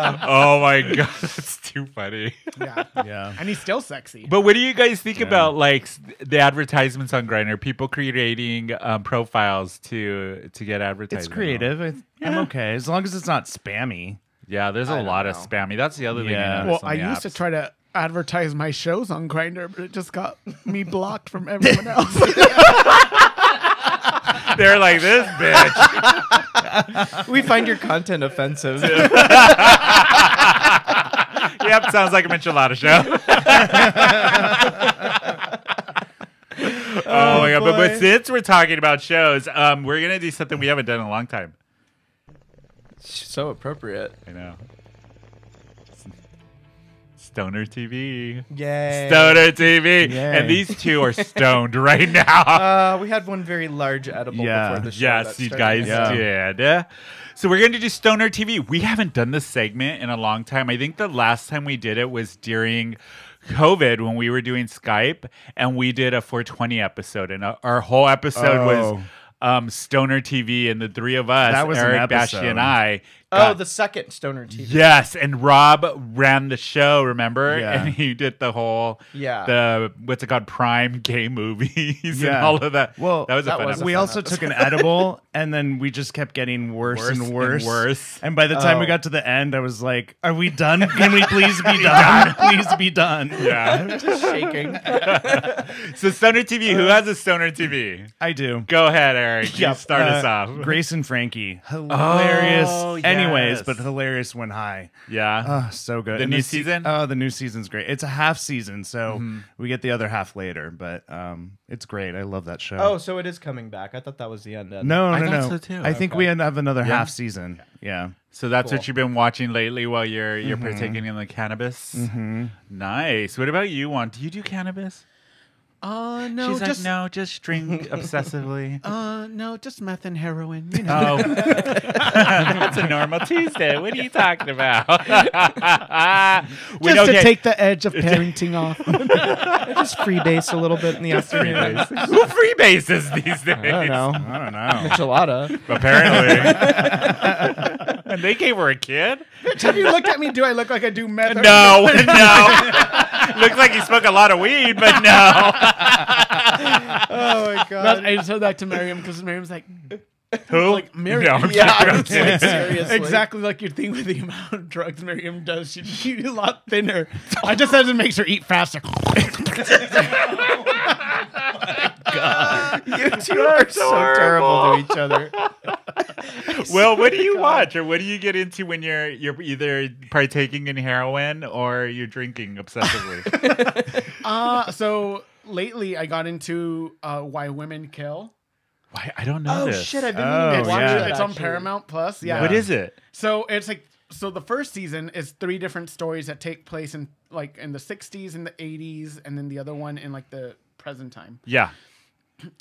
Oh my god, that's too funny. Yeah. Yeah. And he's still sexy. But what do you guys think about like the advertisements on Grindr? People creating profiles to get advertising. It's creative. I'm okay as long as it's not spammy. Yeah, there's a don't lot of know. spammy. That's the other thing. Yeah. I Well, noticed on I the used to apps. try to advertise my shows on Grindr, but it just got me blocked from everyone else. They're like, this bitch. We find your content offensive. Yep, sounds like a Michelada show. Oh my god! But since we're talking about shows, we're gonna do something we haven't done in a long time. So appropriate. I know. Stoner TV. Yay. Stoner TV. Yay. And these two are stoned right now. We had one very large edible Yeah. before the show. Yes, that you started guys this. did. So we're going to do Stoner TV. We haven't done this segment in a long time. I think the last time we did it was during COVID when we were doing Skype, and we did a 420 episode, and our whole episode was Stoner TV, and the three of us, That was an Eric, Bashy, episode. and I. Oh, got- the second Stoner TV. Yes, and Rob ran the show, remember? Yeah. And he did the whole, Yeah. what's it called, Prime gay movies and Yeah. all of that. Well, that was a that fun was a episode. We fun also took an edible, and then we just kept getting worse Worse and worse. and worse. And by the time we Oh. got to the end, I was like, "Are we done? Can we please be done? Please be done." Yeah. Just shaking. So Stoner TV, who has a Stoner TV? I do. Go ahead, Eric. You start us off. Grace and Frankie, hilarious. Oh, Anyways, yes. but hilarious when high. Yeah. Oh, so good. The And new se- season? Oh, the new season's great. It's a half season, so we get the other half later. But it's great. I love that show. Oh, so it is coming back. I thought that was the end. no, I no, thought no. so too. I think Okay. we have another half season. Yeah. So that's Cool. what you've been watching lately while you're partaking in the cannabis. Nice. What about you? Do you do cannabis? No, She's just like, no, just drink obsessively. no, just meth and heroin. You know. Oh, that's a normal Tuesday. What are you talking about? Just to take the edge of parenting off. Just freebase a little bit in the afternoon. Who freebases these days? I don't know. I don't know. Enchilada. Apparently. And they gave her a kid? Have you looked at me? Do I look like I do meth? No. Look Looks like he smoked a lot of weed, but no. Oh my god. I just heard that to Miriam because Miriam's like, Who? like Miriam. No, I'm Yeah, kidding. I was like, seriously. Exactly like you'd think with the amount of drugs Miriam does, she'd eat a lot thinner. I just said it makes her eat faster. You two are so terrible to each other. Well, what do you watch, or what do you get into when you're either partaking in heroin or you're drinking obsessively? So lately I got into Why Women Kill. Why? I don't know Oh this. shit! I've been Oh, meaning to watch yeah. that. It's on actually. Paramount Plus. Yeah. What is it? So it's like the first season is 3 different stories that take place in like in the 60s and the 80s, and then the other one in like the present time. Yeah.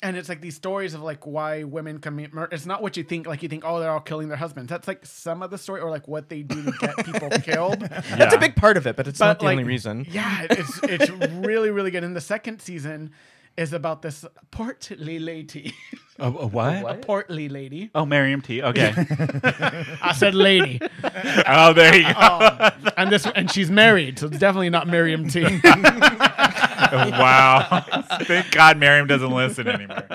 And it's like these stories of like why women commit murder. It's not what you think. Like you think, oh, they're all killing their husbands. That's like some of the story, or like what they do to get people killed. That's a big part of it, but it's not the like, only reason. Yeah, it's really really good. And the second season is about this portly lady. A what? What? Portly lady. Oh, Miriam T. Okay. I said lady. Oh, there you go. And she's married, so it's definitely not Miriam T. Wow. Thank God Miriam doesn't listen anymore.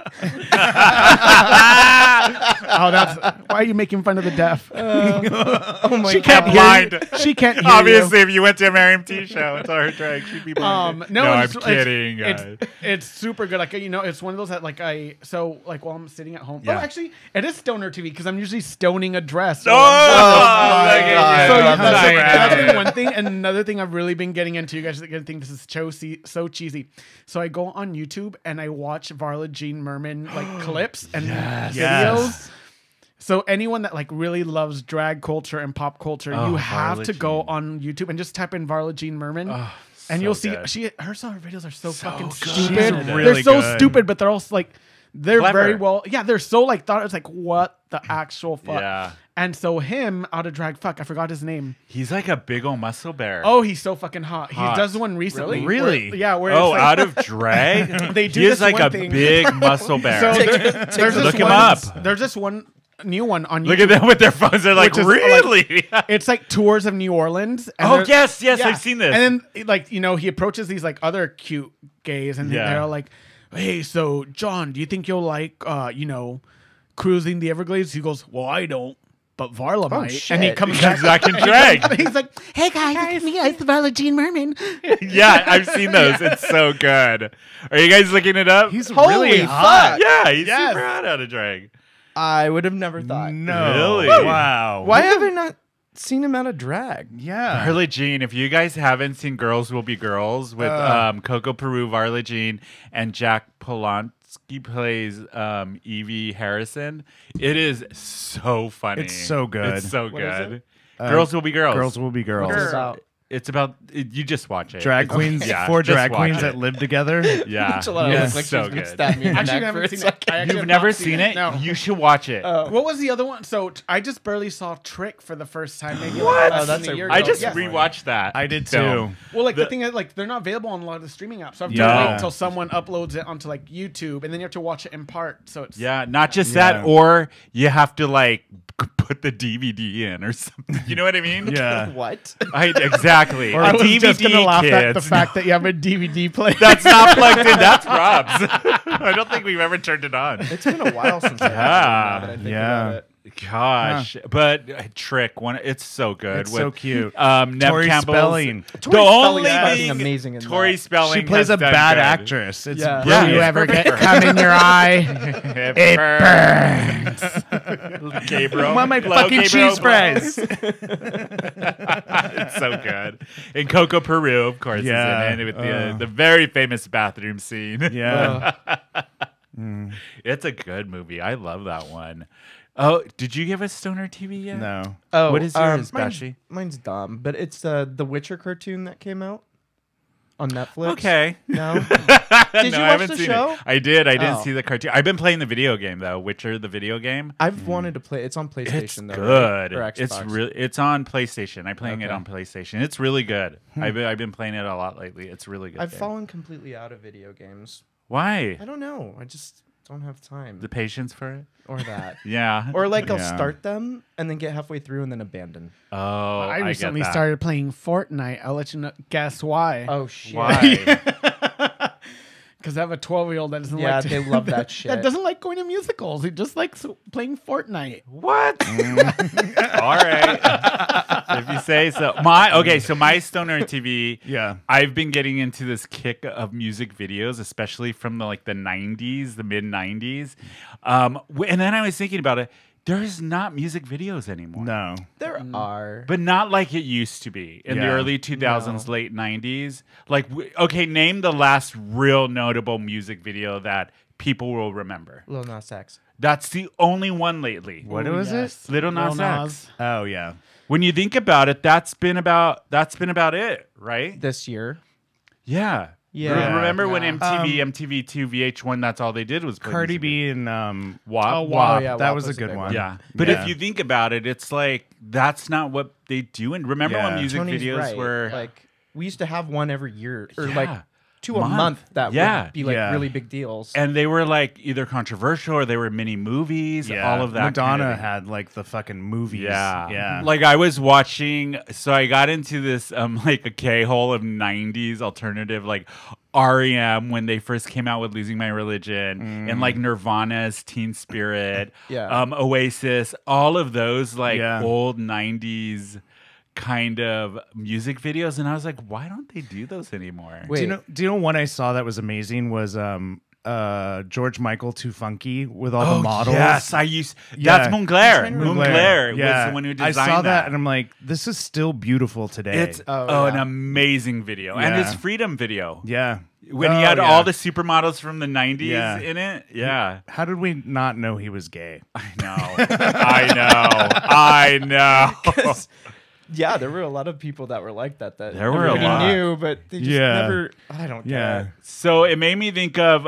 Oh, that's why are you making fun of the deaf? Oh my She god! can't blind. She can't hear Obviously, if you went to a Miriam T show and saw her drag, she'd be blind. No, I'm it's- kidding, guys. It's super good. Like it's one of those that like while I'm sitting at home. Yeah. Oh, actually, it is stoner TV because I'm usually stoning a dress. Oh, my look at God. you. So I'm that's, sorry. that's been one thing, and another thing I've really been getting into. You guys are gonna think this is so cheesy. So I go on YouTube and I watch Varla Jean Merman like clips and videos. Yes. So anyone that like really loves drag culture and pop culture, Oh, you have Varla to go Jean. on YouTube and just type in Varla Jean Merman. Oh, and so you'll see good. her videos are so fucking good. stupid. She's really they're so good. stupid, but they're also like they're Clever. very well. Yeah, they're so like thought. It's like what the actual fuck. Yeah. And so him out of drag, fuck, I forgot his name. He's like a big old muscle bear. Oh, he's so fucking hot. Hot. He does one recently. Really? Where, yeah. Where Oh, it's like, out of drag? They do He this is like one a thing. big muscle bear. So there's this Look him one, up. There's this one new one on YouTube. Look at them with their phones. They're like, Which is, really? It's like tours of New Orleans. And Oh, there's- yes, I've seen this. And then like he approaches these like other cute gays, and Yeah. they're all like, "Hey, so John, do you think you'll like cruising the Everglades?" He goes, "Well, I don't, but Varla might." shit. And he comes Comes back in drag. He's like, "Hey guys, it's me, it's Varla Jean Merman." Yeah, I've seen those. It's so good. Are you guys looking it up? He's Holy really fuck. hot. yeah, he's Yes. super hot out of drag. I would have never thought. No. Really? Wow. Why have I not seen him out of drag? Yeah. Varla Jean, if you guys haven't seen Girls Will Be Girls with Coco Peru, Varla Jean, and Jack Polanski plays Evie Harrison, it is so funny. It's so good. It's so What is good. Girls Will Be Girls. Girls will be girls. What's it about? It's about you just watch it. Drag It's- queens, yeah, 4 just drag watch queens it. that live together. Yeah, Enchilada it's looks like so she's gonna good. stab me in the Actually, I neck for haven't a seen it. second. I actually You've have never not seen it? No. You should watch it. What was the other one? So I just barely saw Trick for the first time. Maybe What? Like, Oh, that's a a- year I ago. just Yeah. rewatched that. I did film. too. Well, like the The- thing is, like they're not available on a lot of the streaming apps. So I have to Yeah. wait until someone uploads it onto like YouTube, and then you have to watch it in part. So it's Yeah, not just Yeah. that, or you have to like put the DVD in or something. You know what I mean? Yeah. What? Exactly. Or A I was just gonna laugh at the kids. fact that you have a DVD player. That's not plugged in. That's Rob's. I don't think we've ever turned it on. It's been a while since I Yeah. now that I think Yeah. about it. Gosh, but Trick one, it's so good. It's so cute. Nev Tori Campbell's- Spelling. The Tori only Spelling's fucking thing amazing in Tori that. Spelling. She plays has a done bad good. actress. It's Yeah. Yeah, brilliant. You ever get cum in your eye? It burns. Gabriel. Want my Blow, fucking Gabriel, cheese blow. fries? It's so good. And Coco Peru, of course, Yeah. is in it with the very famous bathroom scene. Yeah. It's a good movie. I love that one. Oh, did you give us Stoner TV yet? No. Oh, What is yours, mine's, Bashi? mine's dumb, but it's the Witcher cartoon that came out on Netflix. Okay. No. Did you I watch haven't the seen show? It. I did. I didn't Oh. see the cartoon. I've been playing the video game though, Witcher, the video game. I've wanted to play. It's on PlayStation. It's though, good. right? Or It's Xbox. really. It's on PlayStation. I'm playing it Okay. on PlayStation. It's really good. I've been playing it a lot lately. It's really good. I've game. fallen completely out of video games. Why? I don't know. I just don't have time. The patience for it. Or that. Yeah. Or like I'll Yeah. start them and then get halfway through and then abandon. Oh, I get recently that. started playing Fortnite. I'll let you know. Guess why? Oh shit. Why? Because I have a 12-year-old that doesn't Yeah, like. they love that shit. That doesn't like going to musicals. He just likes playing Fortnite. What? All right. If you say so. So my Stoner TV. Yeah. I've been getting into this kick of music videos, especially from the 90s, the mid 90s. And then I was thinking about it. There's not music videos anymore. No. There are. But not like it used to be in the Yeah. early 2000s, late 90s. Like, okay, name the last real notable music video that people will remember. Lil Nas X. That's the only one lately. What Ooh, was yes. Little Nas X. Oh yeah. When you think about it, that's been about it, right? This year. Yeah. Yeah. Remember when Yeah. MTV2, VH1, that's all they did was play Cardi music B and WAP. Oh, WAP. wow. Yeah, that WAP was a was a good big one. one. Yeah. But Yeah. if you think about it, it's like that's not what they do. And remember Yeah. when music Tony's videos right. were like we used to have one every year or Yeah. like 2 a Month. month that Yeah. would be like Yeah. really big deals. and they were like either controversial or they were mini movies, all of that. Madonna kind of thing. had like the fucking movies. Yeah. Yeah. Like I was watching, so I got into this like a K-hole of 90s alternative, like REM when they first came out with Losing My Religion and like Nirvana's Teen Spirit, Yeah. Oasis, all of those like Yeah. old 90s kind of music videos. And I was like, why don't they do those anymore? Wait. Do you know one I saw that was amazing was George Michael Too Funky with all the models. Yes, I used that's Munglair. Munglair was the one who designed I saw that and I'm like, this is still beautiful today. It's Oh, an yeah. amazing video. And Yeah. his Freedom video. yeah. When he Oh, had yeah. all the supermodels from the 90s Yeah. in it. Yeah. How did we not know he was gay? I know. Yeah, there were a lot of people that were like that. That There were a everybody lot. knew, but they just Yeah. never. I don't get Yeah. it. So it made me think of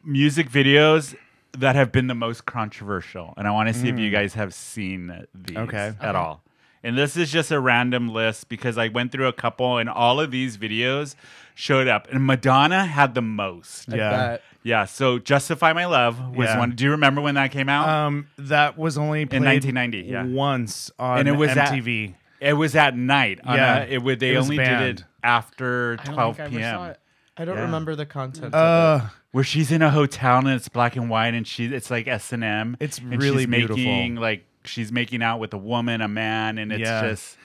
music videos that have been the most controversial. And I want to see if you guys have seen these Okay. at all. And this is just a random list because I went through a couple and all of these videos showed up. And Madonna had the most. I Yeah. bet. Yeah, so Justify My Love was Yeah. one. Do you remember when that came out? That was only played 1990, yeah. once on And it was at- MTV. It was at night. Yeah. They It was only did banned. it after I don't 12 think I ever saw p.m. it. I don't Yeah. remember the content. of it. Where she's in a hotel and it's black and white and it's like S&M. It's and really she's beautiful. making like she's making out with a woman, a man, and it's just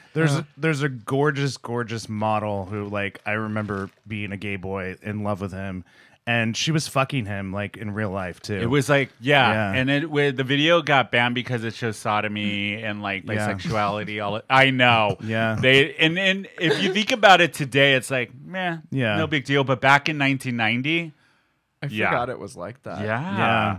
There's a gorgeous model who like I remember being a gay boy in love with him, and she was fucking him like in real life too. it was like Yeah. and the video got banned because it shows sodomy and like Yeah. bisexuality. I know. Yeah. They and if you think about it today, it's like meh, Yeah. no big deal. But back in 1990. I Yeah. forgot it was like that. Yeah.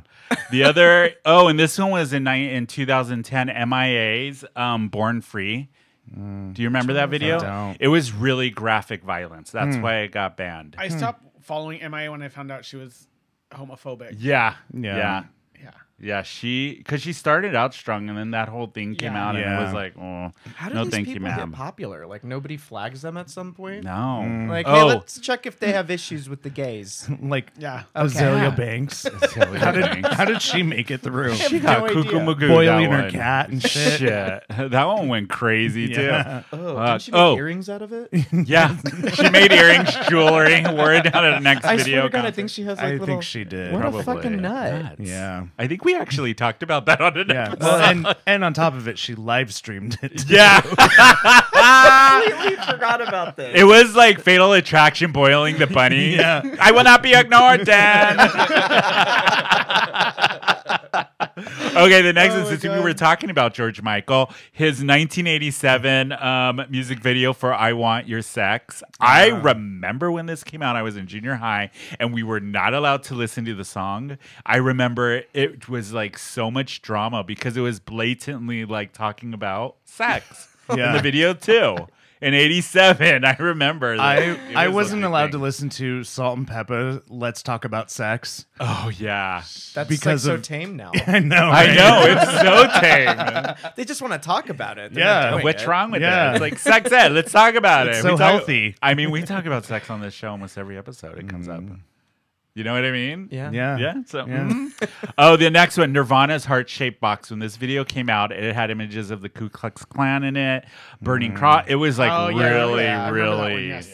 The other and this one was in 2010 MIA's Born Free. Do you remember that video? don't. It was really graphic violence. That's why it got banned. I stopped following MIA when I found out she was homophobic. Yeah. Yeah. Yeah. Yeah. Yeah, because she started out strong, and then that whole thing came Yeah. out, and it Yeah. was like, oh, How do no, these thank you, people ma'am. get popular? Like nobody flags them at some point. No, Like, hey, oh, let's check if they have issues with the gays. like Yeah. Azalea Yeah. Banks. How How did she make it through? she got no cuckoo idea. magoo, Boiling that her one. cat and shit. Shit, that one went crazy Yeah. Oh, didn't she make oh. earrings out of it? too. Yeah, she made earrings, jewelry. Wore it down at the next I video. swear to God, I concert. think she has like I little. think she did. What Probably. a fucking nut! Nuts. Yeah. I think we actually talked about that on an Yeah. episode. Well, and on top of it, she live streamed it. Yeah. Completely forgot about this. It was like Fatal Attraction boiling the bunny. Yeah. I will not be ignored, Dan. Okay, the next Oh is my since we God. were talking about George Michael, his 1987 music video for "I Want Your Sex." I remember when this came out. I was in junior high, and we were not allowed to listen to the song. I remember it was like so much drama because it was blatantly like talking about sex in Yeah. the video too. In '87, I remember. that it I was a wasn't big allowed thing. to listen to Salt and Pepper. Let's talk about sex. Oh yeah, That's because like so of- tame now. I know. I right? know it's so tame. They just want to talk about it. They're Yeah. not doing What's it. wrong with Yeah. it? It's like sex ed. Let's talk about It's it. so We talk- healthy. I mean, we talk about sex on this show almost every episode. It comes up. You know what I mean? Yeah. Yeah. Yeah. So, Yeah. Oh, the next one, Nirvana's Heart-Shaped Box. When this video came out, it had images of the Ku Klux Klan in it, burning cross. It was like Oh, yeah, really, yeah, I remember that one, really. yes.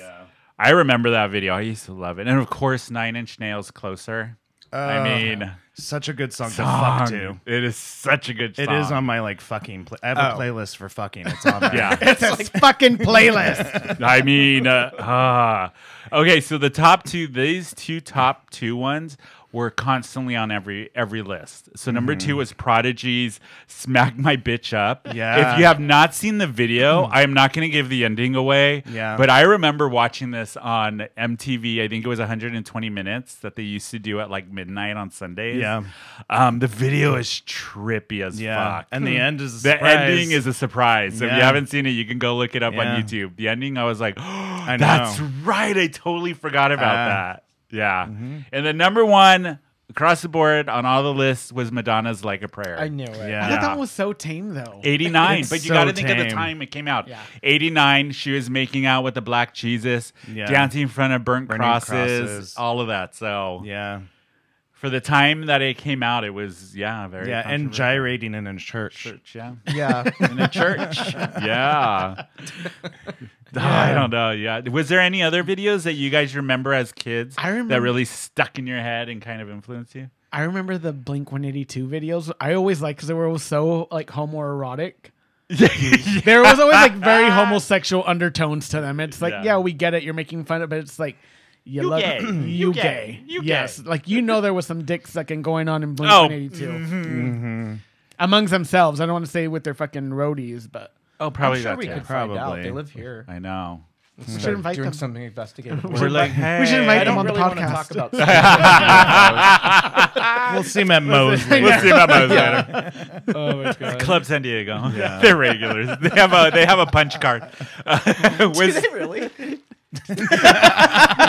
I remember that video. I used to love it, and of course, 9 Inch Nails, Closer. I mean, Such a good song to fuck to. It is such a good song. It is on my like fucking. I have a playlist for fucking. It's on there. Yeah. It's a fucking playlist. I mean, okay. So these two top two ones were constantly on every list. So number 2 was Prodigy's "Smack My Bitch Up." Yeah. If you have not seen the video, I am not going to give the ending away. Yeah. But I remember watching this on MTV. I think it was 120 minutes that they used to do at like midnight on Sundays. Yeah. The video is trippy as Yeah. fuck. And the end is a The surprise. ending is a surprise. So if you Yeah. haven't seen it, you can go look it up on Yeah. YouTube. The ending, I was like, know. that's right. I totally forgot about Ah. that. Yeah. And the number 1 across the board on all the lists was Madonna's Like a Prayer. I knew it. Yeah. I thought that was so tame though. 89, It's but you so got to think of the tame. time it came out. Yeah. 89, she was making out with the Black Jesus, Yeah. dancing in front of burnt Burning crosses, crosses. all of that. So Yeah. for the time that it came out, it was, very Yeah. And controversial. gyrating in a church. Church, yeah. Yeah. In a church. Yeah. I don't know. Yeah. Was there any other videos that you guys remember as kids I that remember- really stuck in your head and kind of influenced you? I remember the Blink 182 videos. I always liked because they were so like homoerotic. There was always like very homosexual undertones to them. It's like, Yeah. yeah, we get it. You're making fun of it, but it's like you love gay. you You gay. gay. You yes, gay. like there was some dick sucking going on in Blink Oh, 182 amongst themselves. I don't want to say with their fucking roadies, but Oh, probably I'm sure that we too. could find out. Probably. They live here. I know. we should invite Doing them. something investigative. We're like, hey. We should invite I them don't on really the want to podcast. talk about. We'll see him at Moe's. later. We'll see about those later. Oh my god. Club San Diego. They're regulars. They have a punch card. Do With they really?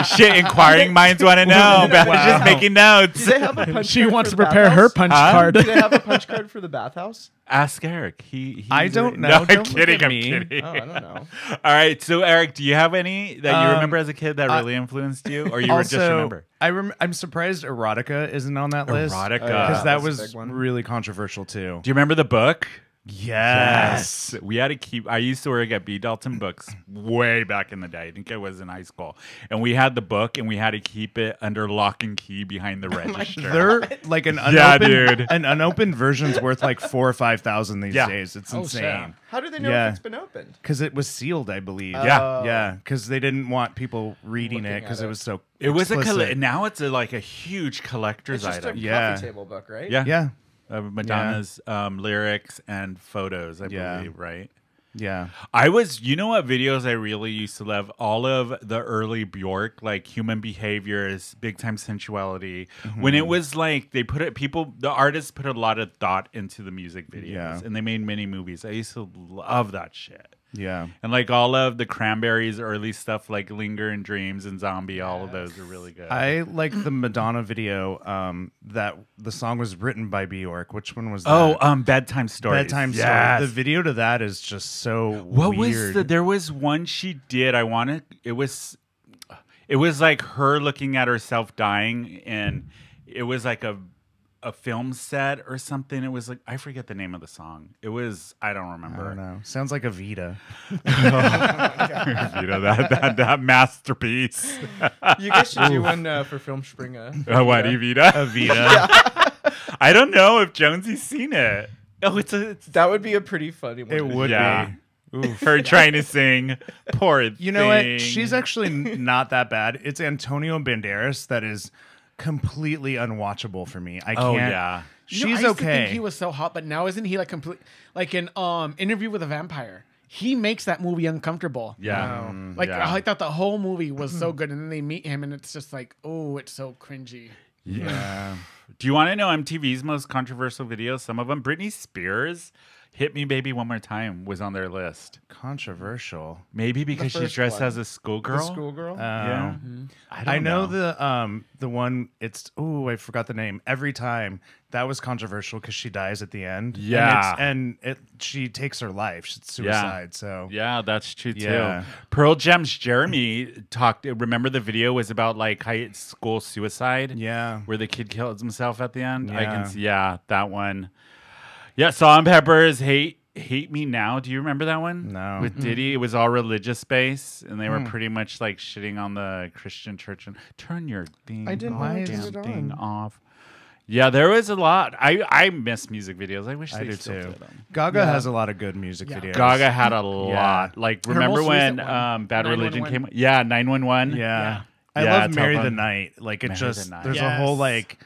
shit, inquiring minds want to know. Beth is just making notes. Do they have a punch She card wants for to the prepare her bathhouse? punch Huh? card. Do they have a punch card for the bathhouse? Ask Eric. He I don't know. No, I'm Don't look kidding. at I'm me. kidding. Oh, I don't know. All right. So, Eric, do you have any that you remember as a kid that really influenced you, or you Also, just remember? I'm surprised Erotica isn't on that list. Erotica. Because that That's a was big one. really controversial too. Do you remember the book? Yes. We had to keep. I used to work at B. Dalton Books way back in the day. I think I was in high school, and we had the book, and we had to keep it under lock and key behind the register. They're like an Yeah, unopened, dude. an unopened version's worth like 4,000 or 5,000 these Yeah. days. It's Oh, insane. How do they know Yeah. if it's been opened? Because it was sealed, I believe. Yeah. Yeah, because they didn't want people reading Looking it because at it it. was so. It was explicit. now it's like a huge collector's It's just a item. Yeah. coffee table book, right? Yeah, Yeah, Madonna's lyrics and photos. I Yeah. believe, right? yeah. I was, you know what videos I really used to love? All of the early Bjork, like Human Behaviors, Big Time Sensuality. When it was like the artists put a lot of thought into the music videos, Yeah. and they made many movies. I used to love that shit. Yeah. And like all of the Cranberries early stuff, like Linger and Dreams and Zombie, all of those are really good. I like the Madonna video that the song was written by Bjork. Which one was that? Oh, Bedtime Stories. Bedtime Yes. Story. The video to that is just so What weird. was there was one she did. It was like her looking at herself dying, and it was like a film set or something. It was like, I forget the name of the song. It was, I don't I remember. don't know. Sounds like a Vita. You know, that masterpiece. You guys should do one for Film Springer. What, Evita? Vita. I don't know if Jonesy's seen it. Oh, it's That would be a pretty funny one. It would yeah. be. Her trying to sing. Poor You know thing. what? She's actually not that bad. It's Antonio Banderas that is completely unwatchable for me. I can't. Oh, yeah. She's I used to okay. think he was so hot, but now isn't he like complete? Like in Interview with a Vampire, he makes that movie uncomfortable. Yeah. Like Yeah. I thought the whole movie was so good, and then they meet him, and it's just like, oh, it's so cringy. Yeah. Do you want to know MTV's most controversial videos? Some of them. Britney Spears Hit Me Baby One More Time was on their list. Controversial. Maybe because she's first dressed one. as a schoolgirl. The schoolgirl. Yeah. I know know. the one. It's I forgot the name. Every time that was controversial because she dies at the end. Yeah. she takes her life. It's suicide. So Yeah, that's true too. Yeah. Pearl Jam's Jeremy talked. Remember the video was about like high school suicide. yeah. Where the kid kills himself at the end. I Yeah. can see. Yeah, that one. Yeah, Salt and Pepper's Hate Me Now. Do you remember that one? No. With Diddy, it was all religious based, and they were pretty much like shitting on the Christian church and turn your I didn't know I damn turned it thing on. off. Yeah, there was a lot. I miss music videos. I wish I they do still too. did them. Gaga Yeah. has a lot of good music videos. Gaga had a lot. Like, Her remember most when recent one, Bad Religion 911. came? Yeah, 911. Yeah. I Yeah, love Marry the telephone. Night. Like it Marry just the Night. there's a whole Yes. like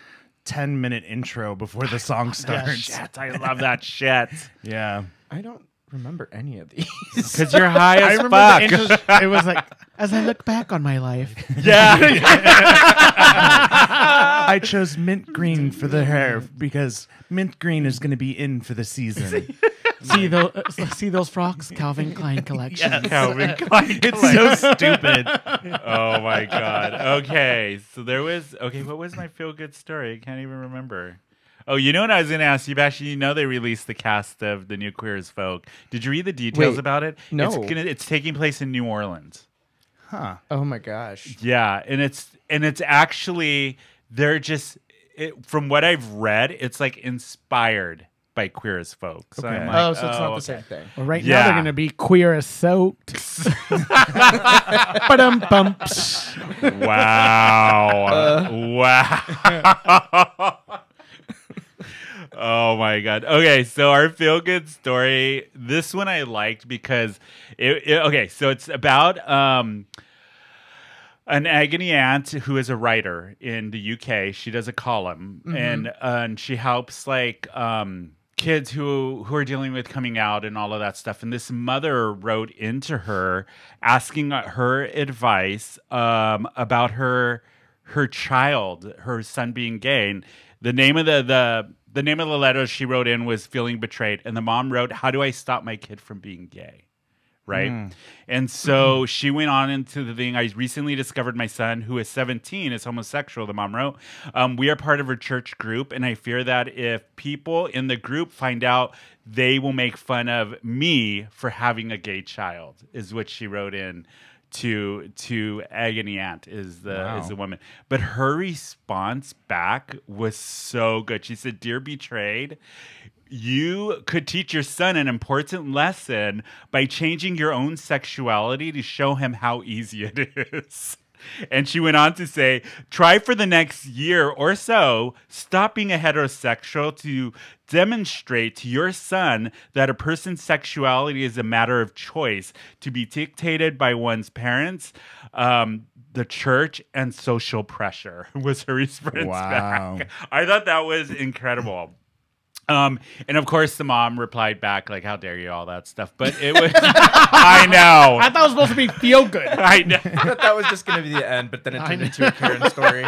10-minute intro before the song starts. Shit, I love that shit. Yeah. I don't remember any of these. Because you're high I as remember fuck. the intro. It was like, as I look back on my life, Yeah. I chose mint green for the hair because mint green is going to be in for the season. see those frocks, Calvin Klein collection. Calvin Klein. It's so stupid. Oh my god. Okay, so there was. Okay, what was my feel good story? I can't even remember. Oh, you know what I was going to ask you, Bashi? You know they released the cast of the new Queer as Folk. Did you read the details Wait, about it? no. It's taking place in New Orleans. Huh. Oh my gosh. Yeah, and it's actually they're just from what I've read, it's like inspired by Queer as Folk. So I'm Okay. like, Oh, so it's not the okay. same thing. Well, right now Yeah. they're going to be queer as soaked. Ba-dum-bum. Wow. Wow. Oh my god. Okay, so our feel good story. This one I liked because okay, so it's about an agony aunt who is a writer in the UK. She does a column and she helps like kids who are dealing with coming out and all of that stuff. And this mother wrote into her asking her advice about her child, her son being gay. And the name of the name of the letter she wrote in was Feeling Betrayed. And the mom wrote, "How do I stop my kid from being gay?" Right. And so she went on into the thing. I recently discovered my son, who is 17, is homosexual. The mom wrote, "We are part of a church group, and I fear that if people in the group find out, they will make fun of me for having a gay child," is what she wrote in to Agony Aunt is the woman. But her response back was so good. She said, "Dear Betrayed, you could teach your son an important lesson by changing your own sexuality to show him how easy it is." And she went on to say, "Try for the next year or so, stop being a heterosexual to demonstrate to your son that a person's sexuality is a matter of choice to be dictated by one's parents, the church, and social pressure," was her response Wow. back. I thought that was incredible. And of course the mom replied back like, "How dare you," all that stuff. But it was, I know. I thought it was supposed to be feel good. I know. I thought that was just going to be the end, but then it turned into a Karen story.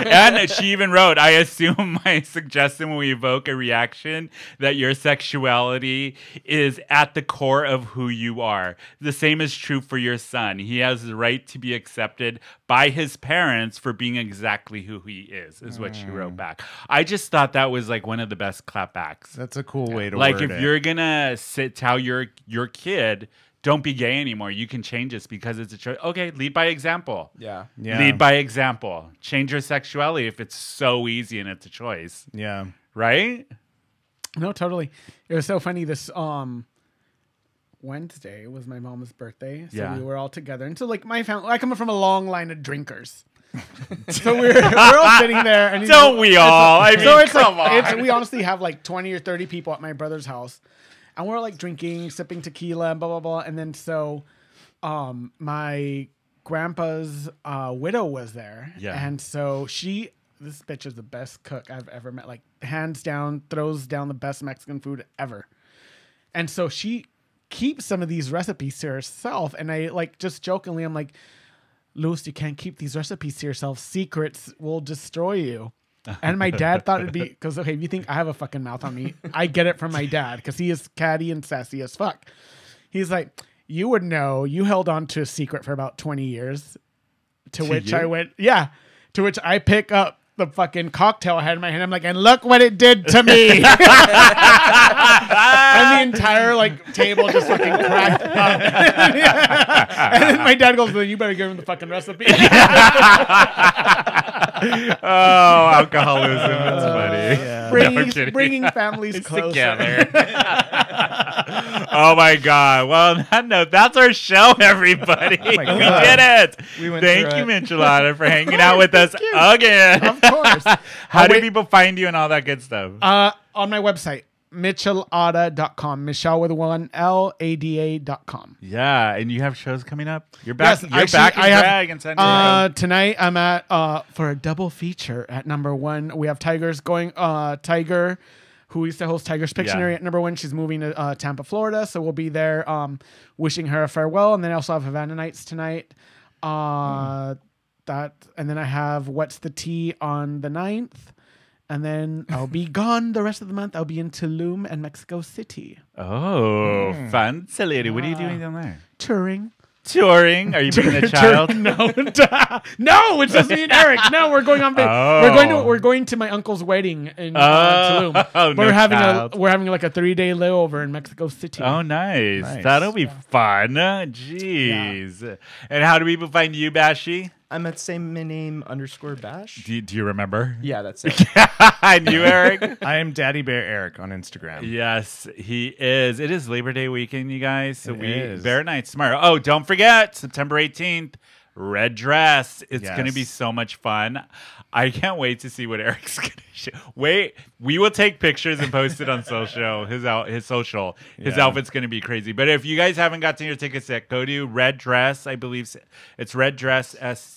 And she even wrote, "I assume my suggestion will evoke a reaction that your sexuality is at the core of who you are. The same is true for your son. He has the right to be accepted by his parents for being exactly who he is what she wrote back. I just thought that was like one of the best clapbacks. That's a cool way to Like word if it. you're gonna tell your kid, don't be gay anymore, you can change this because it's a choice. Okay, lead by example. Yeah. Yeah. Lead by example. Change your sexuality if it's so easy and it's a choice. Yeah. Right? No, totally. It was so funny. This Wednesday was my mom's birthday, so Yeah. we were all together. And so, like, my family, I come from a long line of drinkers, so we're all sitting there. And Don't we all? I mean, so it's come like, on. we honestly have like 20 or 30 people at my brother's house, and we're like drinking, sipping tequila, and blah blah blah. And then so, my grandpa's widow was there, Yeah. and so this bitch is the best cook I've ever met. Like, hands down, throws down the best Mexican food ever. And so she keeps some of these recipes to herself. And I like just jokingly, I'm like, "Luz, you can't keep these recipes to yourself. Secrets will destroy you." And my dad thought it'd be because okay, if you think I have a fucking mouth on me, I get it from my dad because he is catty and sassy as fuck. He's like, you would know you held on to a secret for about 20 years. To which I went, yeah. To which I pick up the fucking cocktail I had in my hand. I'm like, and look what it did to me. And the entire like table just fucking cracked up. And then my dad goes, well, you better give him the fucking recipe. Oh, alcoholism. That's funny. Yeah. Bringing families closer. Together. Oh my God. Well, on that note, that's our show, everybody. We God. did it. We went Thank through you, it. Michelada, for hanging out with us again. Of course. How do people find you and all that good stuff? On my website, michelada.com. Michelle with one L, ADA.com. Yeah, and you have shows coming up? You're back. Yes, You're actually, back in I have- drag in San Diego. Tonight I'm at for a double feature at number one. We have Tigers going. Tiger, who used to host Tiger's Pictionary at number one, she's moving to Tampa, Florida, so we'll be there wishing her a farewell. And then I also have Havana Nights tonight. That and then I have What's the Tea on the 9th. And then I'll be gone the rest of the month. I'll be in Tulum and Mexico City. Oh, fancy lady. What are you doing down there? Touring. Touring? Are you bringing a child? No, no, it's just me and Eric. No, we're going on. We're going to my uncle's wedding in Tulum. Oh, we're no having child. we're having like a 3-day layover in Mexico City. Oh, nice. Nice. That'll be fun. Jeez. And how do people find you, Bashi? I'm at same name _Bash. Do you remember? Yeah, that's it. And you, Eric? I am Daddy Bear Eric on Instagram. Yes, he is. It is Labor Day weekend, you guys. So It is. Bear Nights tomorrow. Oh, don't forget, September 18th, Red Dress. It's Yes. going to be so much fun. I can't wait to see what Eric's going to show. Wait, we will take pictures and post it on social. His social. His Yeah. outfit's going to be crazy. But if you guys haven't gotten your tickets yet, go to Red Dress. I believe it's reddress.org.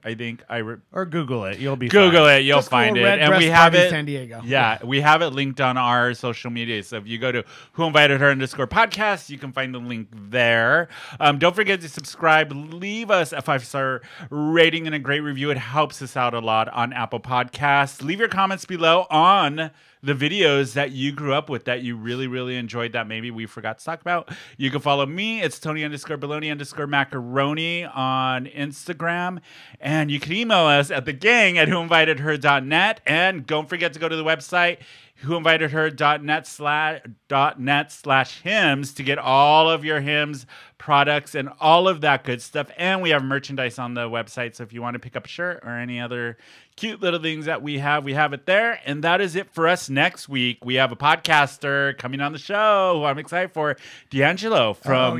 I think Or Google it. You'll be Google fine. it, you'll Just go find it, Red and Dress we have Party it. San Diego. Yeah, we have it linked on our social media. So if you go to Who Invited Her _podcast, you can find the link there. Don't forget to subscribe. Leave us a 5-star rating and a great review. It helps us out a lot on Apple Podcasts. Leave your comments below on the videos that you grew up with that you really, really enjoyed that maybe we forgot to talk about. You can follow me. It's Tony _Baloney _macaroni on Instagram. And you can email us at thegang@whoinvitedher.net. And don't forget to go to the website, whoinvitedher.net/hymns to get all of your hymns products and all of that good stuff. And we have merchandise on the website. So if you want to pick up a shirt or any other cute little things that we have it there. And that is it for us next week. We have a podcaster coming on the show who I'm excited for, D'Angelo from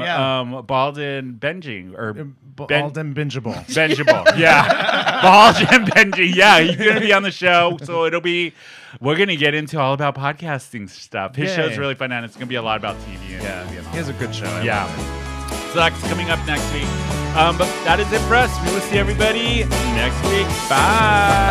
Bald and Benji. Or Bald and Bingeable. Benjible. Yeah. Bald and Benji. Yeah, he's going to be on the show. So we're going to get into all about podcasting stuff. His Yay. show's really fun, and it's going to be a lot about TV. Yeah, he has a good show. I Yeah. love it. So that's coming up next week. But that is it for us. We will see everybody next week. Bye.